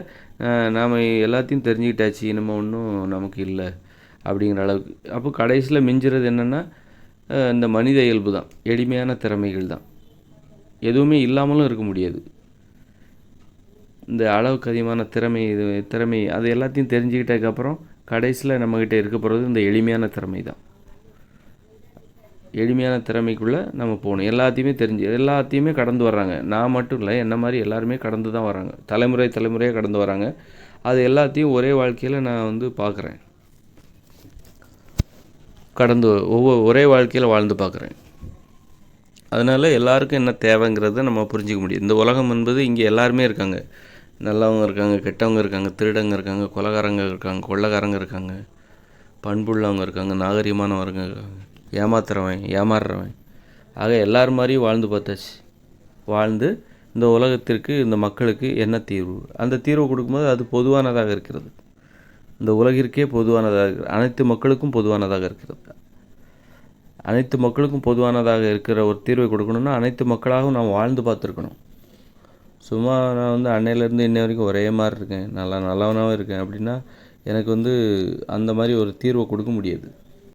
நாம் எல்லாத்தையும் தெரிஞ்சுக்கிட்டாச்சு, இனிமேல் ஒன்றும் நமக்கு இல்லை அப்படிங்கிற அளவுக்கு. அப்போ கடைசியில் மிஞ்சுறது என்னென்னா இந்த மனித இயல்பு தான், எளிமையான திறமைகள் தான். எதுவுமே இல்லாமலும் இருக்க முடியாது. இந்த அளவுக்கு அதிகமான திறமை அது எல்லாத்தையும் தெரிஞ்சுக்கிட்டதுக்கப்புறம் கடைசியில் நம்மக்கிட்ட இருக்க போகிறது இந்த எளிமையான திறமை தான். எளிமையான திறமைக்குள்ளே நம்ம போகணும். எல்லாத்தையுமே கடந்து வர்றாங்க. நான் மட்டும் இல்லை, என்ன மாதிரி எல்லாருமே கடந்து தான் வராங்க. தலைமுறையாக கடந்து வராங்க. அது எல்லாத்தையும் ஒரே வாழ்க்கையில் நான் வந்து பார்க்குறேன். ஒரே வாழ்க்கையில் வாழ்ந்து பார்க்குறேன். அதனால் எல்லாருக்கும் என்ன தேவைங்கிறத நம்ம புரிஞ்சிக்க முடியும். இந்த உலகம் என்பது இங்கே எல்லாருமே இருக்காங்க. நல்லவங்க இருக்காங்க, கெட்டவங்க இருக்காங்க, திருடங்க இருக்காங்க, கொலைகாரங்க இருக்காங்க, கொள்ளைக்காரங்க இருக்காங்க, பண்புள்ளவங்க இருக்காங்க, நாகரிகமானவங்க இருக்காங்க, ஏமாத்துறவன், ஏமாறுறவன். ஆக எல்லார் மாதிரியும் வாழ்ந்து பார்த்தாச்சு. வாழ்ந்து இந்த உலகத்திற்கு, இந்த மக்களுக்கு என்ன தீர்வு, அந்த தீர்வு கொடுக்கும்போது அது பொதுவானதாக இருக்கிறது. இந்த உலகிற்கே பொதுவானதாக, அனைத்து மக்களுக்கும் பொதுவானதாக இருக்கிறது. அனைத்து மக்களுக்கும் பொதுவானதாக இருக்கிற ஒரு தீர்வை கொடுக்கணும்னா அனைத்து மக்களாகவும் நாம் வாழ்ந்து பார்த்துருக்கணும். சும்மா நான் அன்னையிலேருந்து இன்னை வரைக்கும் ஒரே மாதிரி இருக்கேன், நல்லவனாகவும் இருக்கேன் அப்படின்னா எனக்கு அந்த மாதிரி ஒரு தீர்வை கொடுக்க முடியாது.